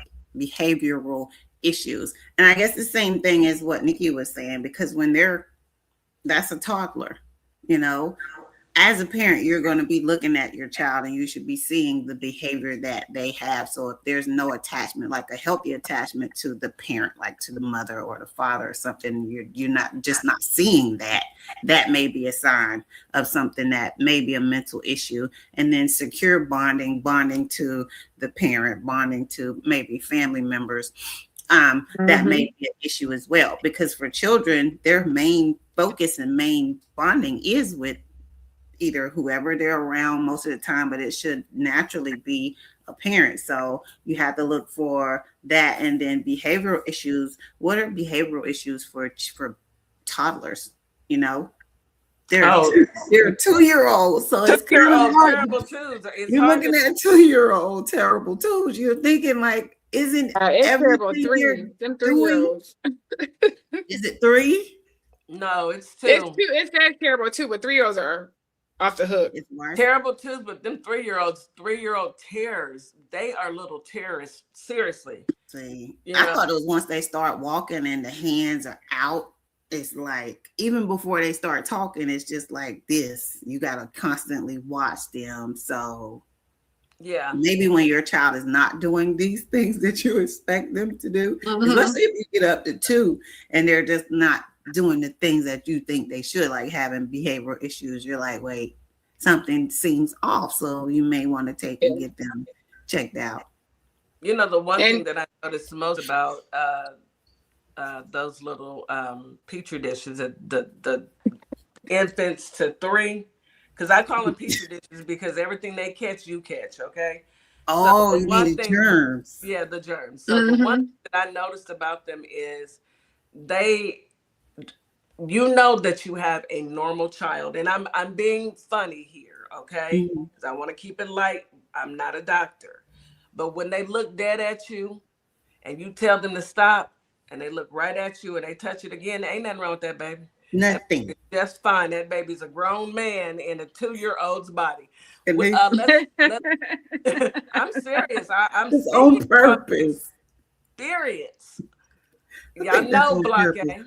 issues. And I guess the same thing as what Nikki was saying, because when that's a toddler, as a parent, you're going to be looking at your child, and you should be seeing the behavior that they have. So if there's no attachment, like a healthy attachment to the parent, like to the mother or the father or something, you're not seeing that may be a sign of something that may be a mental issue. And then secure bonding to the parent, bonding to maybe family members, that may be an issue as well. Because for children, their main focus and main bonding is with either whoever they're around most of the time, but it should naturally be a parent. So you have to look for that. And then behavioral issues. What are behavioral issues for toddlers? They're 2-year-olds. So it's kind of terrible twos. You're looking at 2-year-old terrible twos. You're thinking like, Isn't It's terrible. everything you're Them doing? 3-year-olds. Is it 3? No, it's It's 2. It's that terrible too, but 3-year-olds are off the hook. It's worse. Terrible too, but them 3-year-old terrors, they are little terrorists. Seriously. See, You I know? thought it was once they start walking and the hands are out. It's like, even before they start talking, it's just like this. You got to constantly watch them. So Yeah. maybe when your child is not doing these things that you expect them to do, especially if you get up to 2 and they're just not doing the things that you think they should, like having behavioral issues, you're like, wait, something seems off. So you may want to take and get them checked out. You know, the one thing that I noticed most about those little petri dishes, the infants to 3, because I call them petri dishes because everything they catch, you catch, okay? Oh, so you mean the germs. Yeah, the germs. So the one thing that I noticed about them is you know that you have a normal child, and I'm being funny here, okay? Because I want to keep it light. I'm not a doctor. But when they look dead at you and you tell them to stop and they look right at you and they touch it again, there ain't nothing wrong with that baby. Nothing. Just fine. That baby's a grown man in a 2-year-old's body. I'm serious. I'm it's on purpose. Experience. Y'all know Block A.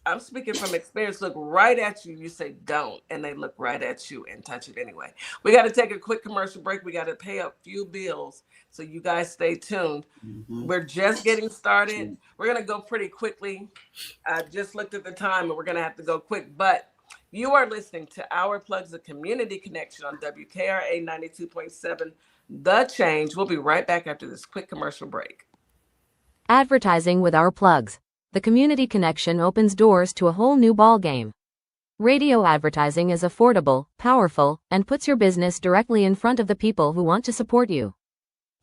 I'm speaking from experience. Look right at you. You say don't, and they look right at you and touch it anyway. We got to take a quick commercial break. We got to pay a few bills, so you guys stay tuned. We're just getting started. We're gonna go pretty quickly. I just looked at the time, and we're gonna have to go quick. But you are listening to Our Plugs, the Community Connection on WKRA 92.7. The Change. We'll be right back after this quick commercial break. Advertising with Our Plugs. The Community Connection opens doors to a whole new ballgame. Radio advertising is affordable, powerful, and puts your business directly in front of the people who want to support you.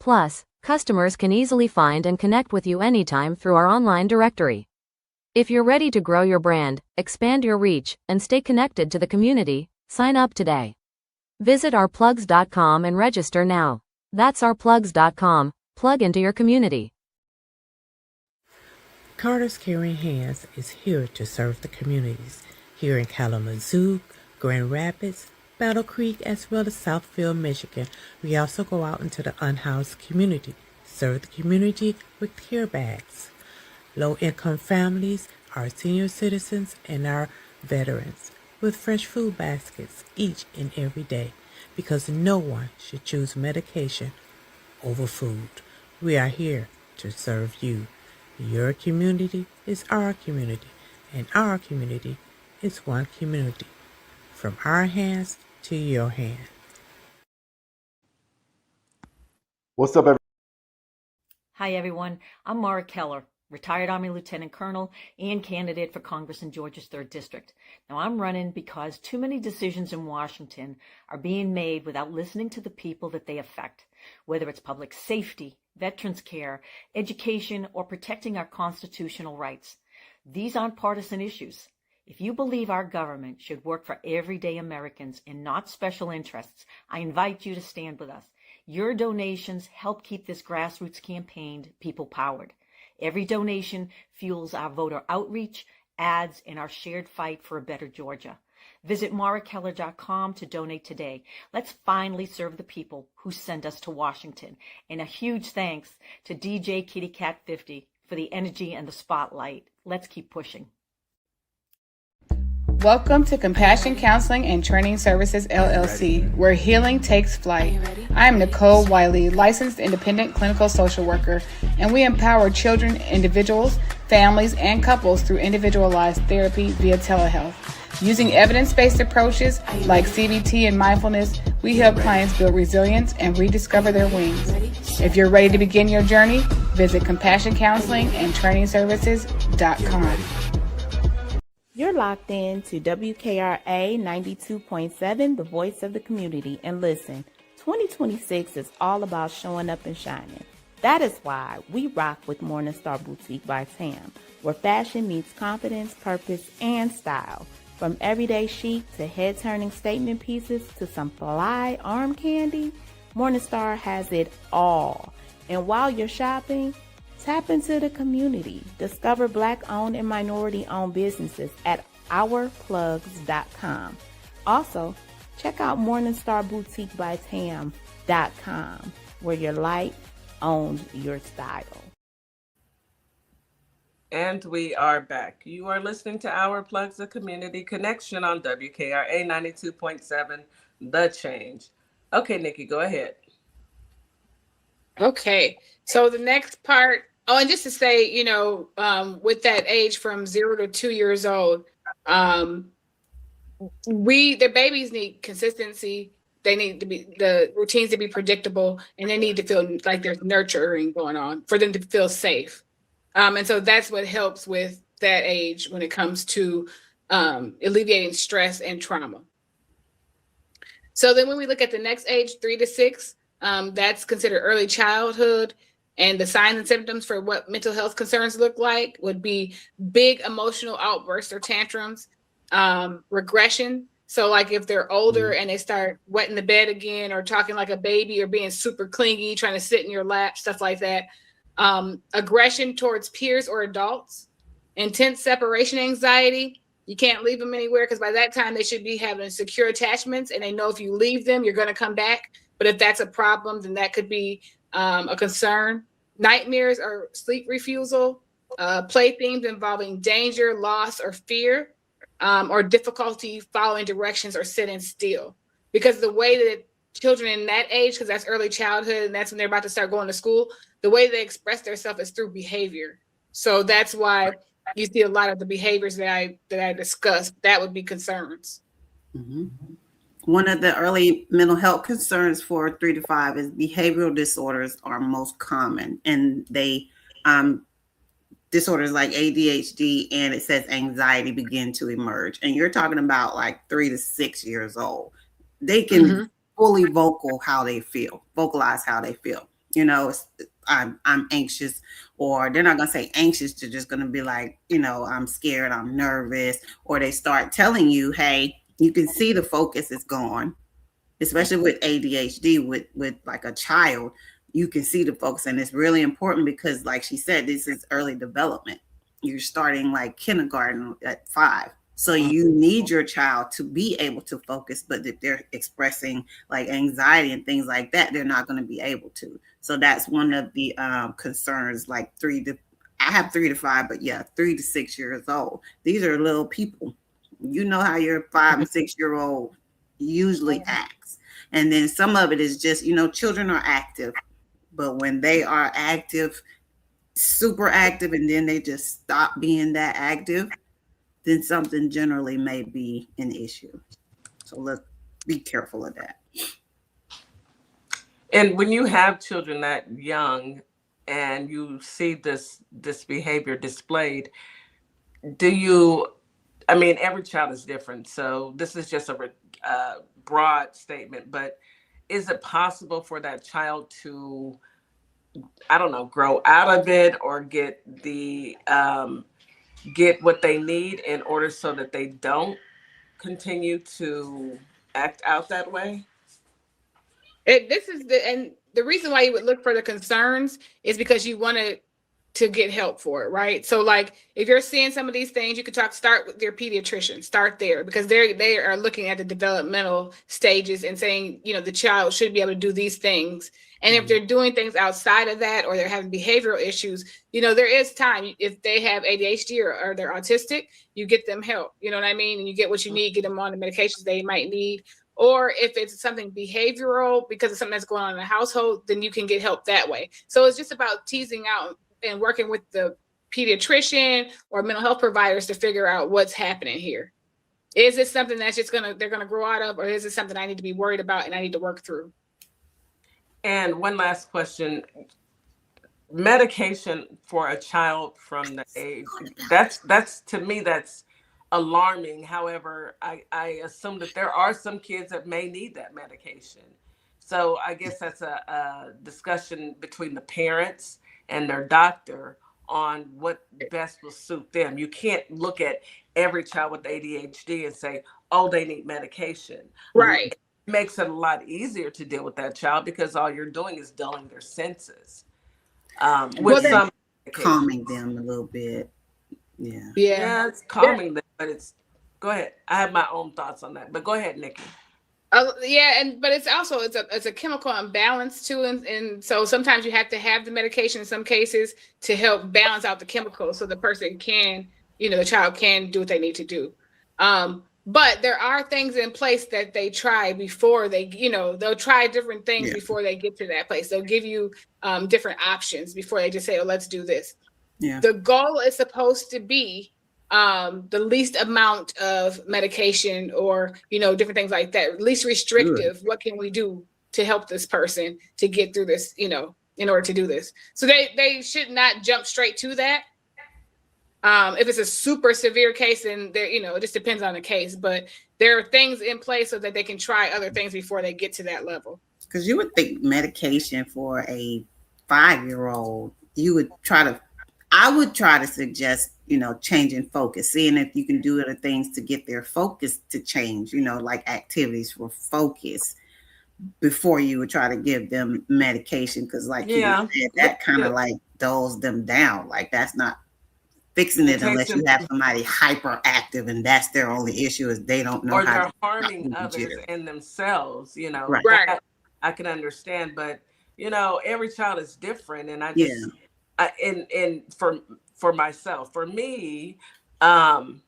Plus, customers can easily find and connect with you anytime through our online directory. If you're ready to grow your brand, expand your reach, and stay connected to the community, sign up today. Visit ourplugs.com and register now. That's ourplugs.com. Plug into your community. Carter's Caring Hands is here to serve the communities here in Kalamazoo, Grand Rapids, Battle Creek, as well as Southfield, Michigan. We also go out into the unhoused community, serve the community with care bags. Low-income families, our senior citizens, and our veterans with fresh food baskets each and every day, because no one should choose medication over food. We are here to serve you. Your community is our community, and our community is one community. From our hands to your hand. What's up, everybody? Hi, everyone. I'm Mara Keller, retired Army Lieutenant Colonel and candidate for Congress in Georgia's 3rd District. Now, I'm running because too many decisions in Washington are being made without listening to the people that they affect, whether it's public safety, veterans care, education, or protecting our constitutional rights. These aren't partisan issues. If you believe our government should work for everyday Americans and not special interests, I invite you to stand with us. Your donations help keep this grassroots campaign people-powered. Every donation fuels our voter outreach, ads, and our shared fight for a better Georgia. Visit marakeller.com to donate today. Let's finally serve the people who send us to Washington. And a huge thanks to DJ Kitty Cat 50 for the energy and the spotlight. Let's keep pushing. Welcome to Compassion Counseling and Training Services, LLC, where healing takes flight. I am Nicole Wiley, licensed independent clinical social worker, and we empower children, individuals, families, and couples through individualized therapy via telehealth. Using evidence-based approaches like CBT and mindfulness, we help clients build resilience and rediscover their wings. If you're ready to begin your journey, visit CompassionCounselingAndTrainingServices.com. You're locked in to WKRA 92.7, the voice of the community. And listen, 2026 is all about showing up and shining. That is why we rock with Morningstar Boutique by Tam, where fashion meets confidence, purpose, and style. From everyday chic to head-turning statement pieces to some fly arm candy, Morningstar has it all. And while you're shopping, tap into the community. Discover Black-owned and minority-owned businesses at ourplugs.com. Also, check out Morningstar Boutique by Tam.com, where your light owns your style. And we are back. You are listening to Our Plugs, the Community Connection on WKRA 92.7, The Change. Okay, Nikki, go ahead. Okay, so the next part, and just to say, with that age from 0 to 2 years old, the babies need consistency. They need the routines to be predictable, and they need to feel like there's nurturing going on for them to feel safe. And so that's what helps with that age when it comes to alleviating stress and trauma. So then when we look at the next age, 3 to 6, that's considered early childhood. And the signs and symptoms for what mental health concerns look like would be big emotional outbursts or tantrums, regression. So like if they're older and they start wetting the bed again or talking like a baby or being super clingy, trying to sit in your lap, stuff like that. Aggression towards peers or adults, intense separation anxiety. You can't leave them anywhere because by that time they should be having secure attachments and they know if you leave them, you're going to come back. But if that's a problem, then that could be a concern. Nightmares or sleep refusal, play themes involving danger, loss, or fear, or difficulty following directions or sitting still. Because the way that children in that age, because that's early childhood and that's when they're about to start going to school, the way they express themselves is through behavior. So that's why you see a lot of the behaviors that I discussed. That would be concerns. Mm-hmm. One of the early mental health concerns for 3 to 5 is behavioral disorders are most common, and they disorders like ADHD and it says anxiety begin to emerge. And you're talking about like 3 to 6 years old. They can fully vocalize how they feel. I'm anxious, or they're not going to say anxious. They're just going to be like, I'm scared, I'm nervous, or they start telling you, hey, you can see the focus is gone, especially with ADHD, with like a child, you can see the focus. And it's really important because like she said, this is early development. You're starting like kindergarten at 5. So you need your child to be able to focus, but if they're expressing like anxiety and things like that, they're not going to be able to. So that's one of the concerns, like I have 3 to 5, but yeah, 3 to 6 years old. These are little people. You know how your 5 and 6 year old usually acts. And then some of it is just, children are active, but when they are active, super active, and then they just stop being that active, then something generally may be an issue. So let's be careful of that. And when you have children that young and you see this behavior displayed, every child is different. So this is just a broad statement, but is it possible for that child to, grow out of it or get what they need in order so that they don't continue to act out that way? The reason why you would look for the concerns is because you want to get help for it, right? So like if you're seeing some of these things, you could start with your pediatrician, start there, because they are looking at the developmental stages and saying, the child should be able to do these things. And if they're doing things outside of that, or they're having behavioral issues, there is time. If they have ADHD or they're autistic, you get them help, you know what I mean? And you get what you need, get them on the medications they might need. Or if it's something behavioral because of something that's going on in the household, then you can get help that way. So it's just about teasing out and working with the pediatrician or mental health providers to figure out what's happening here. Is this something that's just they're gonna grow out of, or is it something I need to be worried about and I need to work through? And one last question. Medication for a child from the age, that's to me, that's alarming. However, I assume that there are some kids that may need that medication. So I guess that's a discussion between the parents and their doctor on what best will suit them. You can't look at every child with ADHD and say, oh, they need medication. Right. It makes it a lot easier to deal with that child because all you're doing is dulling their senses. with some calming them a little bit. Yeah, it's calming them, but it's go ahead. I have my own thoughts on that, but go ahead, Nikki. But it's also it's a chemical imbalance too, and so sometimes you have to have the medication in some cases to help balance out the chemicals so the person can, the child can do what they need to do. But there are things in place that they try before they, they'll try different things before they get to that place. They'll give you different options before they just say, oh, let's do this. Yeah. The goal is supposed to be the least amount of medication or, different things like that, least restrictive. Good. What can we do to help this person to get through this, in order to do this? So they should not jump straight to that. If it's a super severe case, then there, it just depends on the case, but there are things in place so that they can try other things before they get to that level. Because you would think medication for a 5-year-old, I would try to suggest, changing focus, seeing if you can do other things to get their focus to change, like activities for focus before you would try to give them medication. Because like you said, that kind of like dulls them down. Like that's not fixing it unless you have somebody hyperactive and that's their only issue is they don't know or how they're to harming others and themselves, Right. That I can understand, but every child is different, and I just and for myself, for me, and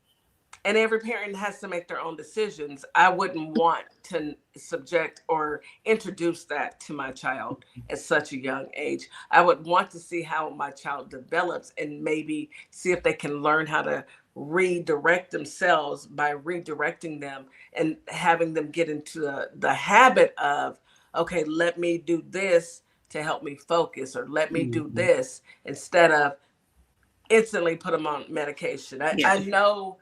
every parent has to make their own decisions. I wouldn't want to subject or introduce that to my child at such a young age. I would want to see how my child develops and maybe see if they can learn how to redirect themselves by redirecting them and having them get into the habit of, okay, let me do this to help me focus, or let me do this instead of instantly put them on medication. I know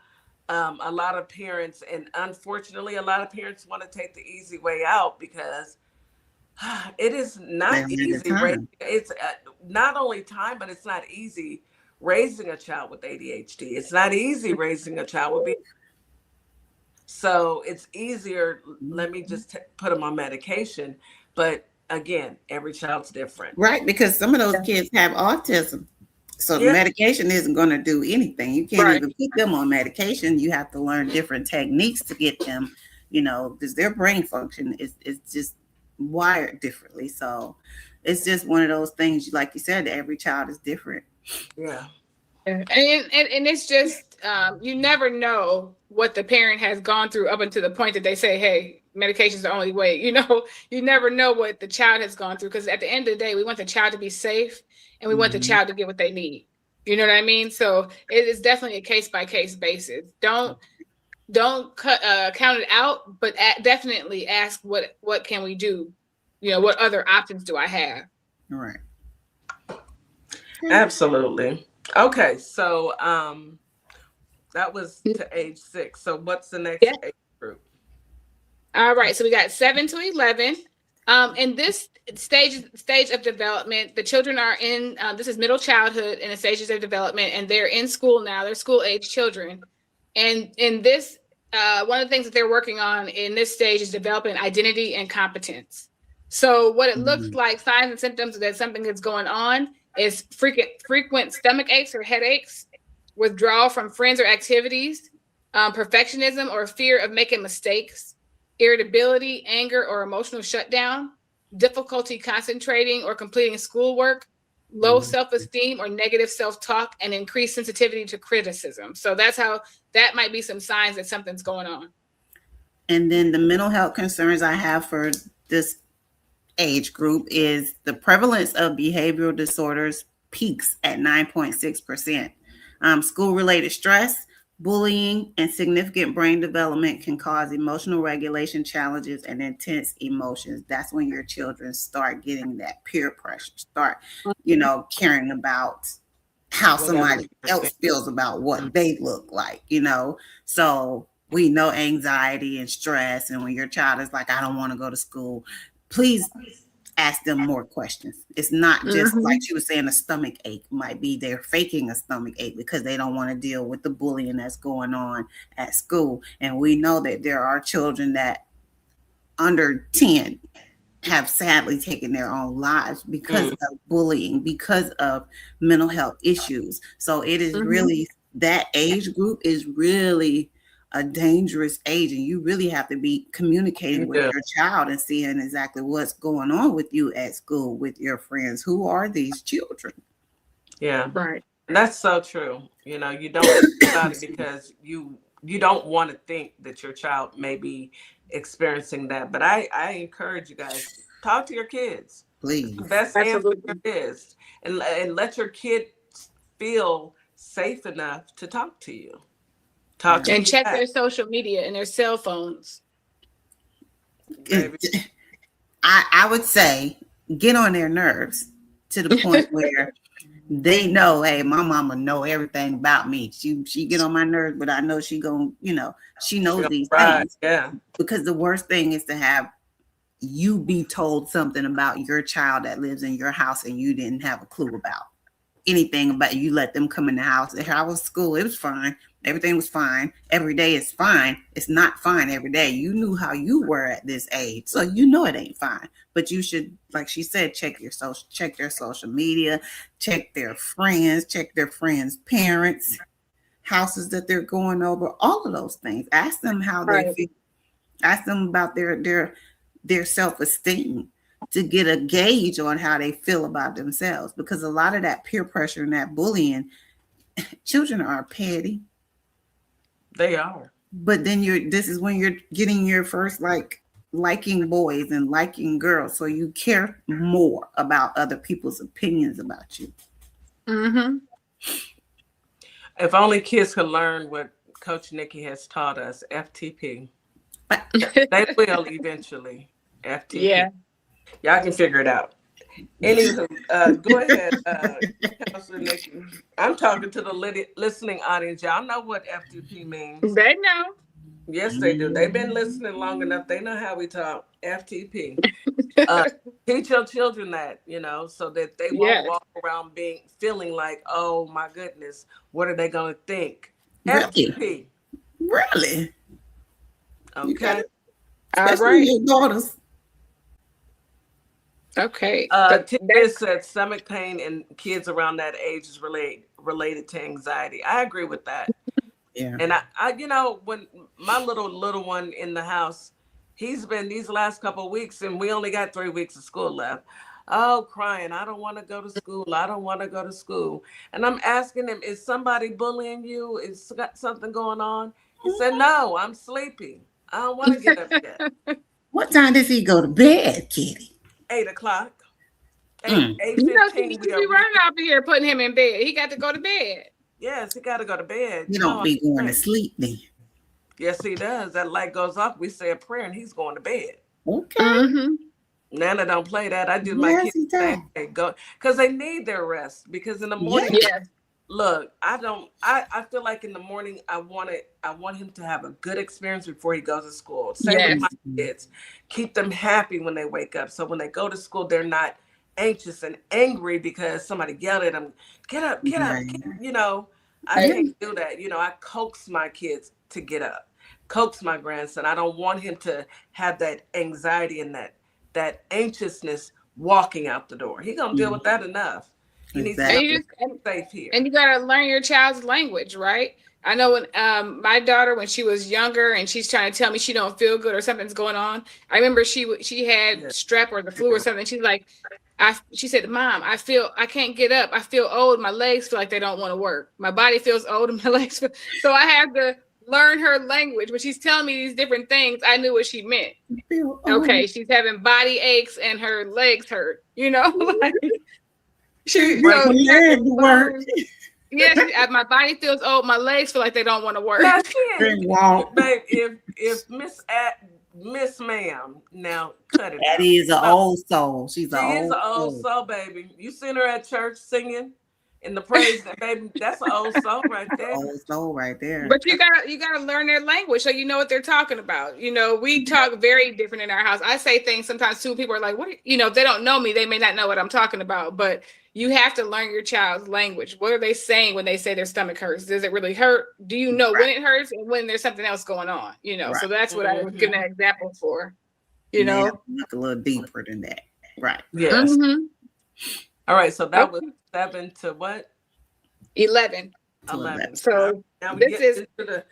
a lot of parents, and unfortunately, a lot of parents want to take the easy way out because it is not easy. It's not only time, but it's not easy raising a child with ADHD. It's not easy raising a child with so it's easier. Let me just put them on medication. But again, every child's different. Right, because some of those kids have autism. So the medication isn't going to do anything. You can't even put them on medication. You have to learn different techniques to get them, because their brain function is just wired differently. So it's just one of those things, like you said, every child is different. Yeah. And it's just, you never know what the parent has gone through up until the point that they say, hey, medication is the only way. You never know what the child has gone through, because at the end of the day, we want the child to be safe and we want the child to get what they need. You know what I mean? So it is definitely a case-by-case basis. Don't count it out, but definitely ask what can we do? What other options do I have? All right. Absolutely. Okay, so that was to age 6. So what's the next age group? All right, so we got 7 to 11. In this stage of development, the children are in, this is middle childhood in the stages of development, and they're in school now. They're school age children. And in this, one of the things that they're working on in this stage is developing identity and competence. So what it looks like, signs and symptoms that something is going on, is frequent stomach aches or headaches, withdrawal from friends or activities, perfectionism or fear of making mistakes, irritability, anger, or emotional shutdown, difficulty concentrating or completing schoolwork, low self-esteem or negative self-talk, and increased sensitivity to criticism. So that might be some signs that something's going on. And then the mental health concerns I have for this age group is the prevalence of behavioral disorders peaks at 9.6%. School-related stress, bullying, and significant brain development can cause emotional regulation challenges and intense emotions. That's when your children start getting that peer pressure, start, caring about how somebody else feels about what they look like, So we know anxiety and stress. And when your child is like, I don't want to go to school, please ask them more questions. It's not just like she was saying, a stomach ache might be they're faking a stomach ache because they don't want to deal with the bullying that's going on at school. And we know that there are children that under 10 have sadly taken their own lives because of bullying, because of mental health issues. So it is really, that age group is really a dangerous age, and you really have to be communicating with your child and seeing exactly what's going on with you at school, with your friends. Who are these children? Yeah. Right. And that's so true. You know, you don't think about it because you don't want to think that your child may be experiencing that. But I encourage you guys, talk to your kids. Please. The best answer is, and let your kid feel safe enough to talk to you. And check their social media and their cell phones. I would say get on their nerves to the point where they know, hey, my mama know everything about me. She get on my nerves, but I know she gonna, she knows these things. Yeah. Because the worst thing is to have you be told something about your child that lives in your house and you didn't have a clue about anything about. You let them come in the house. If I was school, it was fine. Everything was fine. Every day is fine. It's not fine every day. You knew how you were at this age, so you know it ain't fine. But you should, like she said, check their social media, check their friends, check their friends' parents, houses that they're going over, all of those things. Ask them how they feel. Ask them about their self-esteem to get a gauge on how they feel about themselves. Because a lot of that peer pressure and that bullying, children are petty. They are. But then this is when you're getting your first liking boys and liking girls. So you care more about other people's opinions about you. If only kids could learn what Coach Nikki has taught us, FTP. They will eventually. FTP. Yeah. Y'all can figure it out. Anywho, go ahead, Counselor Nikki. I'm talking to the listening audience. Y'all know what FTP means. They know. Yes, they do. They've been listening long enough. They know how we talk. FTP. Teach your children that, so that they won't walk around feeling like, oh my goodness, what are they going to think? Really? FTP. Really? Okay. Especially your daughters. Okay. Tia said stomach pain in kids around that age is related to anxiety. I agree with that. Yeah. And I when my little one in the house, he's been these last couple of weeks, and we only got 3 weeks of school left. Oh, crying. I don't want to go to school. I don't want to go to school. And I'm asking him, is somebody bullying you? Is got something going on? He said, no, I'm sleepy. I don't want to get up yet. What time does he go to bed, Kitty? 8 o'clock. 8:15. You be running out of here putting him in bed. He got to go to bed. Yes, he got to go to bed. You don't be going to sleep then. Yes, he does. That light goes off. We say a prayer and he's going to bed. Okay. Nana don't play that. I do my kids say, hey, go, because they need their rest. Because in the morning, look, I feel like in the morning I want him to have a good experience before he goes to school. Same with my kids. Keep them happy when they wake up. So when they go to school, they're not anxious and angry because somebody yelled at them, get up, I can't do that. I coax my kids to get up, coax my grandson. I don't want him to have that anxiety and that anxiousness walking out the door. He's gonna deal with that enough. He needs to be safe here. And you gotta learn your child's language, right? I know when my daughter, when she was younger and she's trying to tell me she don't feel good or something's going on. I remember she had strep or the flu or something. She's like, she said, Mom, I can't get up. I feel old. My legs feel like they don't want to work. My body feels old and my legs feel. So I have to learn her language. When she's telling me these different things, I knew what she meant. Okay, she's having body aches and her legs hurt. Like she work. Yeah, my body feels old. My legs feel like they don't want to work. Babe, if Miss Ma'am, now cut it out. That is an old soul. She is an old soul, baby. You seen her at church singing in the praise, baby. That's an old soul right there. Old soul right there. But you gotta learn their language so you know what they're talking about. We talk very different in our house. I say things sometimes too. People are like, "What?" If they don't know me, they may not know what I'm talking about. But you have to learn your child's language. What are they saying when they say their stomach hurts? Does it really hurt? Do when it hurts and when there's something else going on? So that's what I was giving an example for. you They have know. to look a little deeper than that. Right. Yes. All right. So that was 7 to what? 11. 11. So Now we this get is into the.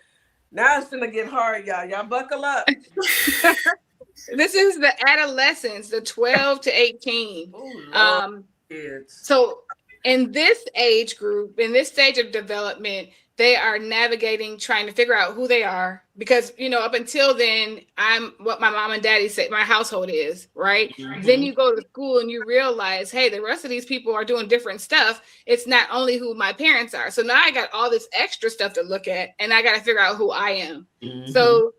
Now it's gonna get hard, y'all. Y'all buckle up. this is the adolescents, the 12 to 18. Oh, Lord, kids. So in this age group, in this stage of development, they are navigating, trying to figure out who they are. Because, you know, up until then, I'm what my mom and daddy said my household is, right? Then you go to school and you realize, hey, the rest of these people are doing different stuff. It's not only who my parents are. So now I got all this extra stuff to look at, and I got to figure out who I am. So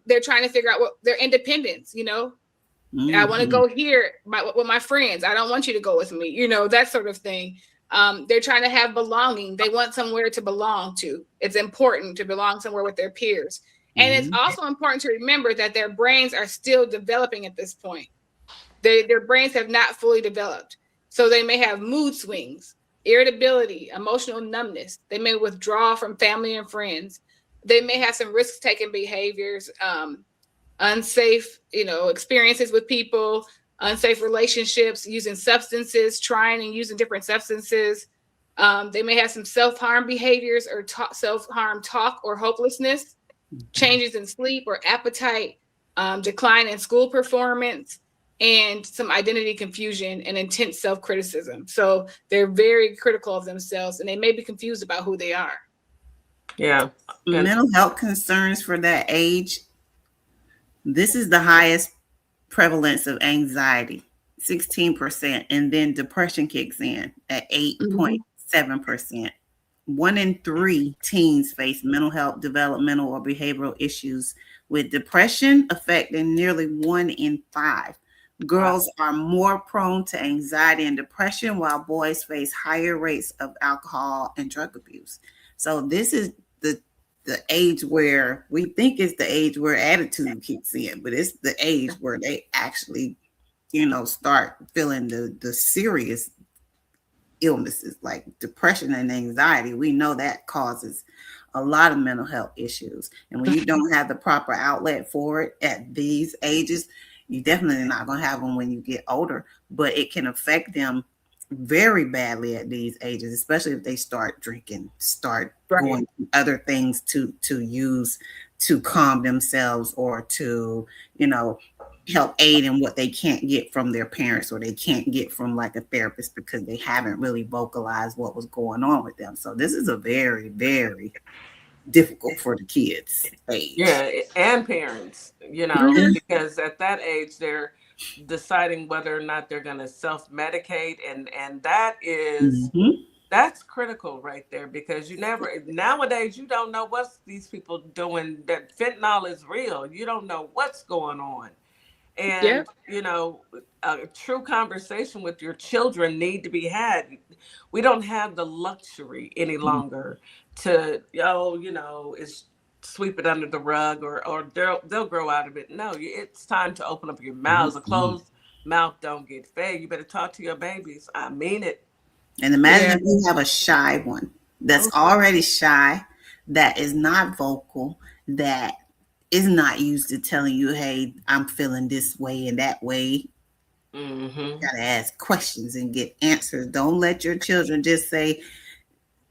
they're trying to figure out what their independence, you know. I want to go here with my friends. I don't want you to go with me, you know, that sort of thing. They're trying to have belonging. They want somewhere to belong to. It's important to belong somewhere with their peers. And it's also important to remember that their brains are still developing at this point. Their brains have not fully developed. So they may have mood swings, irritability, emotional numbness. They may withdraw from family and friends. They may have some risk-taking behaviors, unsafe, you know, experiences with people, unsafe relationships, using substances, trying and using different substances. They may have some self-harm behaviors or self-harm talk or hopelessness, changes in sleep or appetite, decline in school performance, and some identity confusion and intense self-criticism. So they're very critical of themselves, and they may be confused about who they are. Yeah. Mental health concerns for that age. This is the highest prevalence of anxiety, 16%, and then depression kicks in at 8.7%. 1 in 3 teens face mental health, developmental, or behavioral issues, with depression affecting nearly 1 in 5. Girls are more prone to anxiety and depression, while boys face higher rates of alcohol and drug abuse. So this is the age where we think it's the age where attitude kicks in, but it's the age where they actually, you know, start feeling the serious illnesses like depression and anxiety. We know that causes a lot of mental health issues. And when you don't have the proper outlet for it at these ages, you're definitely not going to have them when you get older, but it can affect them very badly at these ages, especially if they start drinking, start going to other things to use to calm themselves or to, you know, help aid in what they can't get from their parents or they can't get from like a therapist because they haven't really vocalized what was going on with them. So this is a very, very difficult for the kids age. Yeah, and parents, you know, because at that age they're deciding whether or not they're going to self-medicate, and that is that's critical right there, because you never nowadays you don't know what these people doing. That fentanyl is real. You don't know what's going on. And you know, a true conversation with your children need to be had. We don't have the luxury any longer to, oh, you know, it's sweep it under the rug, or they'll grow out of it. No, it's time to open up your mouths. A closed mouth don't get fed. You better talk to your babies. I mean it. And imagine if you have a shy one that's already shy, that is not vocal, that is not used to telling you, hey, I'm feeling this way and that way. You gotta ask questions and get answers. Don't let your children just say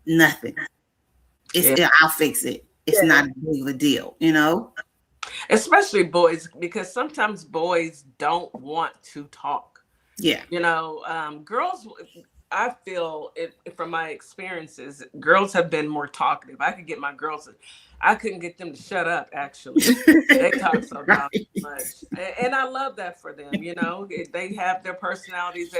nothing. I'll fix it. It's not a big of a deal, you know? Especially boys, because sometimes boys don't want to talk. Yeah. You know, girls, I feel from my experiences, girls have been more talkative. I could get my girls, I couldn't get them to shut up, actually. They talk so much. And I love that for them, you know. They have their personalities.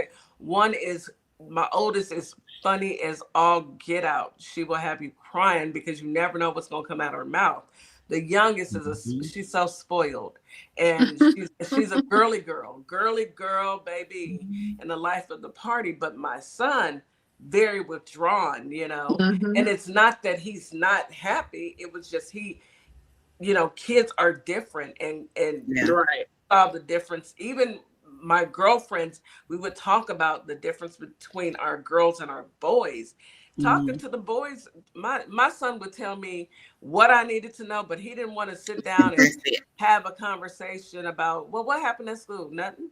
My oldest is funny as all get out. She will have you crying because you never know what's going to come out of her mouth. The youngest she's so spoiled, and she's a girly girl, baby, in the life of the party. But my son, very withdrawn, you know, and it's not that he's not happy. It was just you know, kids are different, and saw the difference. Even my girlfriends, we would talk about the difference between our girls and our boys. talking to the boys, my son would tell me what I needed to know, but he didn't want to sit down and have a conversation about, well, what happened at school? Nothing.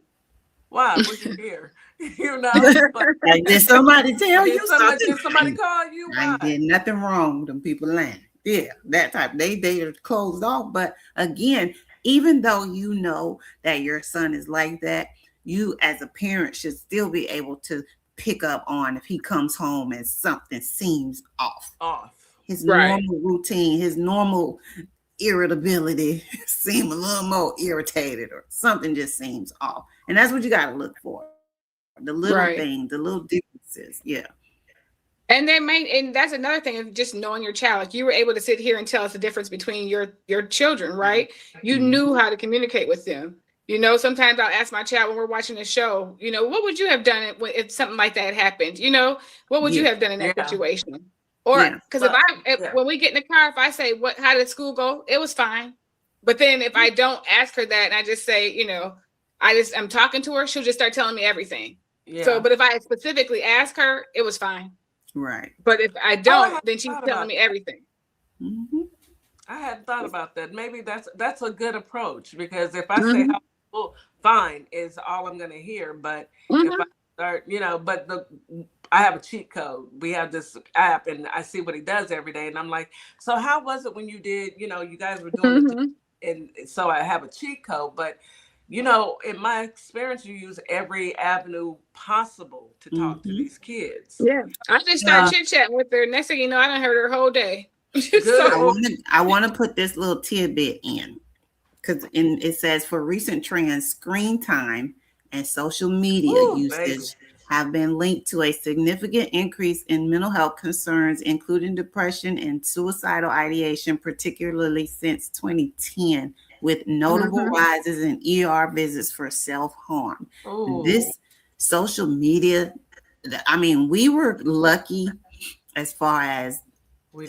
Why was you here? You know, but did somebody tell you something? Did somebody call you? Why? I did nothing wrong with them people lying. Yeah, that type. They are closed off. But again, even though you know that your son is like that, you as a parent should still be able to pick up on if he comes home and something seems off. His normal routine, his normal irritability seem a little more irritated, or something just seems off. And that's what you got to look for. The little things, the little differences. Yeah. And and that's another thing of just knowing your child. Like, you were able to sit here and tell us the difference between your children, right? You knew how to communicate with them. You know, sometimes I'll ask my child when we're watching a show, you know, what would you have done if something like that happened? You know, what would you have done in that situation? Or because when we get in the car, if I say, how did school go? It was fine. But then if I don't ask her that and I just say, you know, I'm talking to her, she'll just start telling me everything. Yeah. So, but if I specifically ask her, it was fine. Right. But if I don't, then she's telling me everything. Mm-hmm. I hadn't thought about that. Maybe that's a good approach, because if I say how fine is all I'm going to hear, but if I start, you know, I have a cheat code. We have this app and I see what he does every day. And I'm like, so how was it when you did, you know, you guys were doing and so I have a cheat code, but you know, in my experience, you use every avenue possible to talk to these kids. Yeah. I just started chit-chatting with her. Next thing you know, I done heard her whole day. I want to put this little tidbit in, because it says, for recent trends, screen time and social media usage have been linked to a significant increase in mental health concerns, including depression and suicidal ideation, particularly since 2010, with notable rises in ER visits for self-harm. This social media, I mean, we were lucky as far as we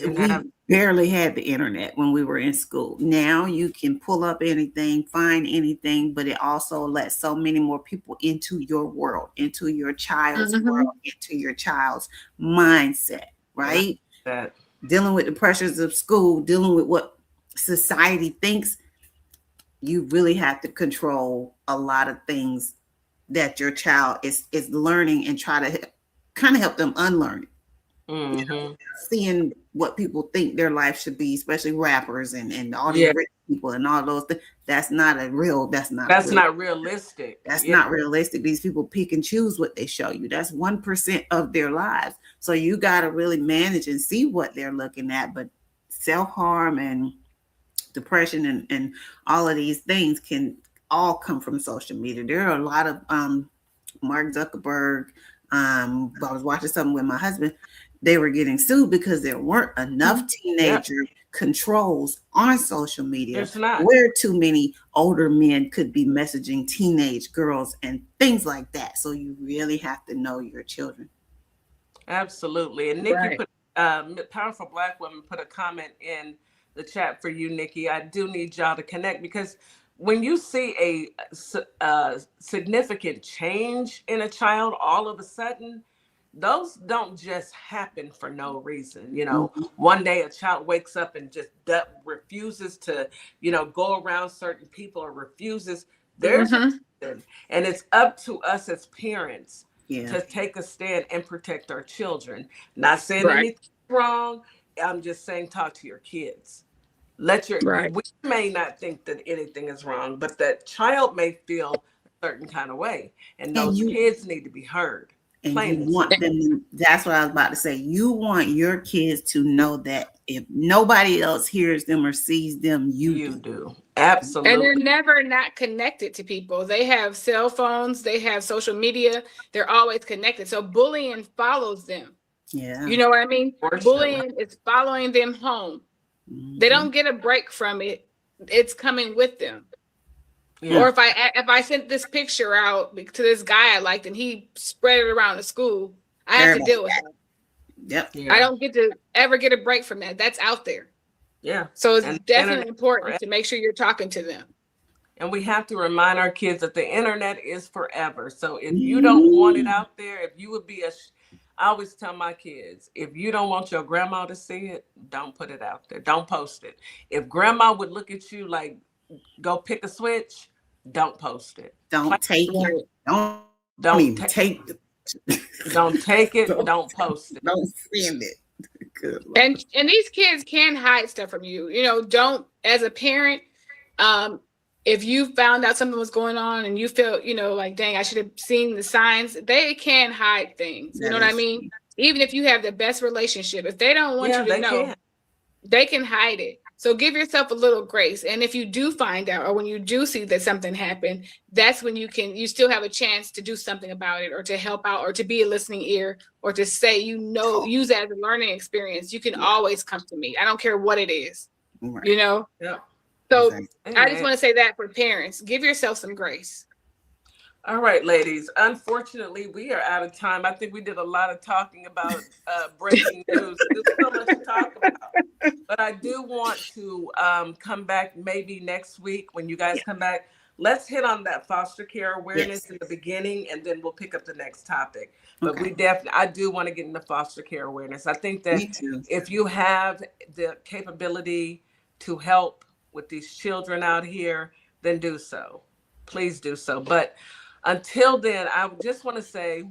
barely had the internet when we were in school. Now you can pull up anything, find anything, but it also lets so many more people into your world, into your child's world, into your child's mindset, right? Dealing with the pressures of school, dealing with what society thinks. You really have to control a lot of things that your child is learning, and try to kind of help them unlearn it. You know, seeing what people think their life should be, especially rappers and all these rich people and all those things. That's not realistic. That's not realistic. These people pick and choose what they show you. That's 1% of their lives. So you got to really manage and see what they're looking at. But self-harm and depression and all of these things can all come from social media. There are a lot of Mark Zuckerberg. I was watching something with my husband. They were getting sued because there weren't enough teenager controls on social media, where too many older men could be messaging teenage girls and things like that. So you really have to know your children. Absolutely. And Nikki put Powerful Black Woman put a comment in the chat for you, Nikki. I do need y'all to connect, because when you see a significant change in a child all of a sudden, those don't just happen for no reason. You know, one day a child wakes up and just refuses to, you know, go around certain people, or refuses. There's and it's up to us as parents to take a stand and protect our children. Not saying anything wrong. I'm just saying, talk to your kids. We may not think that anything is wrong, but that child may feel a certain kind of way, and those kids need to be heard. And you want them, that's what I was about to say. You want your kids to know that if nobody else hears them or sees them, you do. Absolutely. And they're never not connected to people. They have cell phones, they have social media, they're always connected. So bullying follows them. Yeah. You know what I mean? Bullying is following them home. They don't get a break from it. It's coming with them. Yeah. Or if I sent this picture out to this guy I liked and he spread it around the school, I have to deal with it. Yep. Yeah. I don't get to ever get a break from that. That's out there. Yeah. So it's definitely important to make sure you're talking to them. And we have to remind our kids that the internet is forever. So if you don't want it out there, if you would be I always tell my kids, if you don't want your grandma to see it, don't put it out there. Don't post it. If grandma would look at you like, go pick a switch, don't post it. Don't take it. Don't even take it. Don't take it. Don't post it. Don't send it. Good Lord. And these kids can hide stuff from you. You know, don't, as a parent, if you found out something was going on and you feel, you know, like, dang, I should have seen the signs, they can hide things. You know what I mean? Even if you have the best relationship, if they don't want you to know, they can hide it. So give yourself a little grace. And if you do find out, or when you do see that something happened, that's when you still have a chance to do something about it, or to help out, or to be a listening ear, or to say, use it as a learning experience. You can always come to me. I don't care what it is, you know? Yeah. So I just want to say that for parents, give yourself some grace. All right, ladies. Unfortunately, we are out of time. I think we did a lot of talking about breaking news. There's so much to talk about. But I do want to come back maybe next week when you guys come back. Let's hit on that foster care awareness in the beginning, and then we'll pick up the next topic. But I do want to get into foster care awareness. I think that if you have the capability to help with these children out here, then do so. Please do so. But until then, I just want to say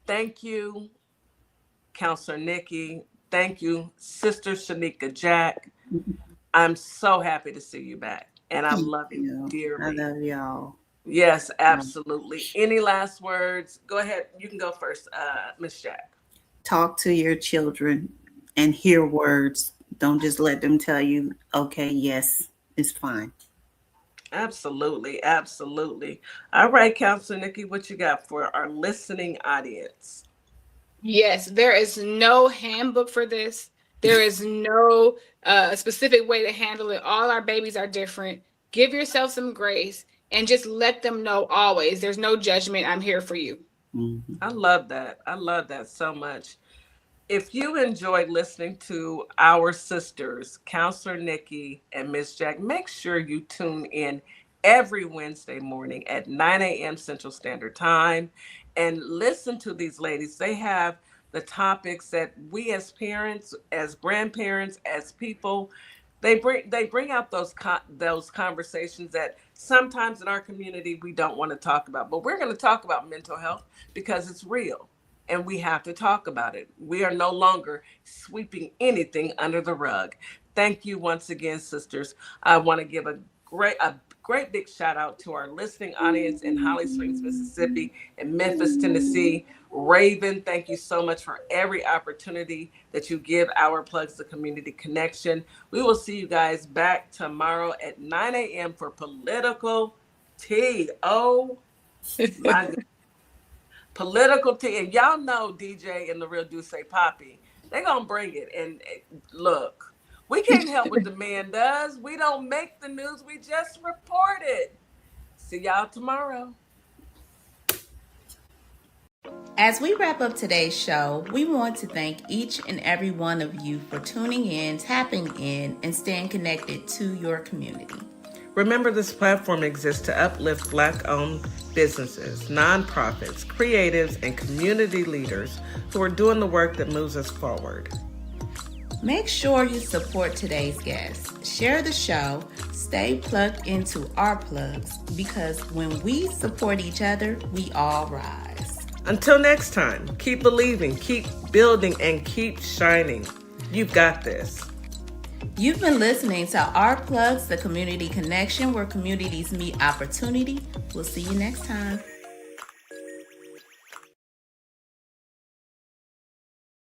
thank you, Counselor Nikki. Thank you, Sister Shanika Jack. I'm so happy to see you back. And I love you dearly. I love y'all. Yes, absolutely. Any last words? Go ahead. You can go first, Miss Jack. Talk to your children and hear words. Don't just let them tell you, okay, yes, it's fine. Absolutely. Absolutely. All right, Counselor Nikki, what you got for our listening audience? Yes, there is no handbook for this. There is no specific way to handle it. All our babies are different. Give yourself some grace and just let them know always. There's no judgment. I'm here for you. Mm-hmm. I love that. I love that so much. If you enjoyed listening to our sisters, Counselor Nikki and Miss Jack, make sure you tune in every Wednesday morning at 9 a.m. Central Standard Time and listen to these ladies. They have the topics that we as parents, as grandparents, as people, they bring out those conversations that sometimes in our community we don't want to talk about. But we're going to talk about mental health because it's real. And we have to talk about it. We are no longer sweeping anything under the rug. Thank you once again, sisters. I want to give a great big shout out to our listening audience in Holly Springs, Mississippi, and Memphis, Tennessee. Raven, thank you so much for every opportunity that you give Our Plugs, the community connection. We will see you guys back tomorrow at 9 a.m. for Political Tea. Oh, my goodness. Political tea, and y'all know DJ and the Real Duce Poppy, they're gonna bring it. And look, we can't help what the man does. We don't make the news, we just report it. See y'all tomorrow. As we wrap up today's show, we want to thank each and every one of you for tuning in, tapping in, and staying connected to your community. Remember, this platform exists to uplift Black-owned businesses, nonprofits, creatives, and community leaders who are doing the work that moves us forward. Make sure you support today's guests. Share the show. Stay plugged into our plugs, because when we support each other, we all rise. Until next time, keep believing, keep building, and keep shining. You've got this. You've been listening to Our Plugs, the community connection where communities meet opportunity. We'll see you next time.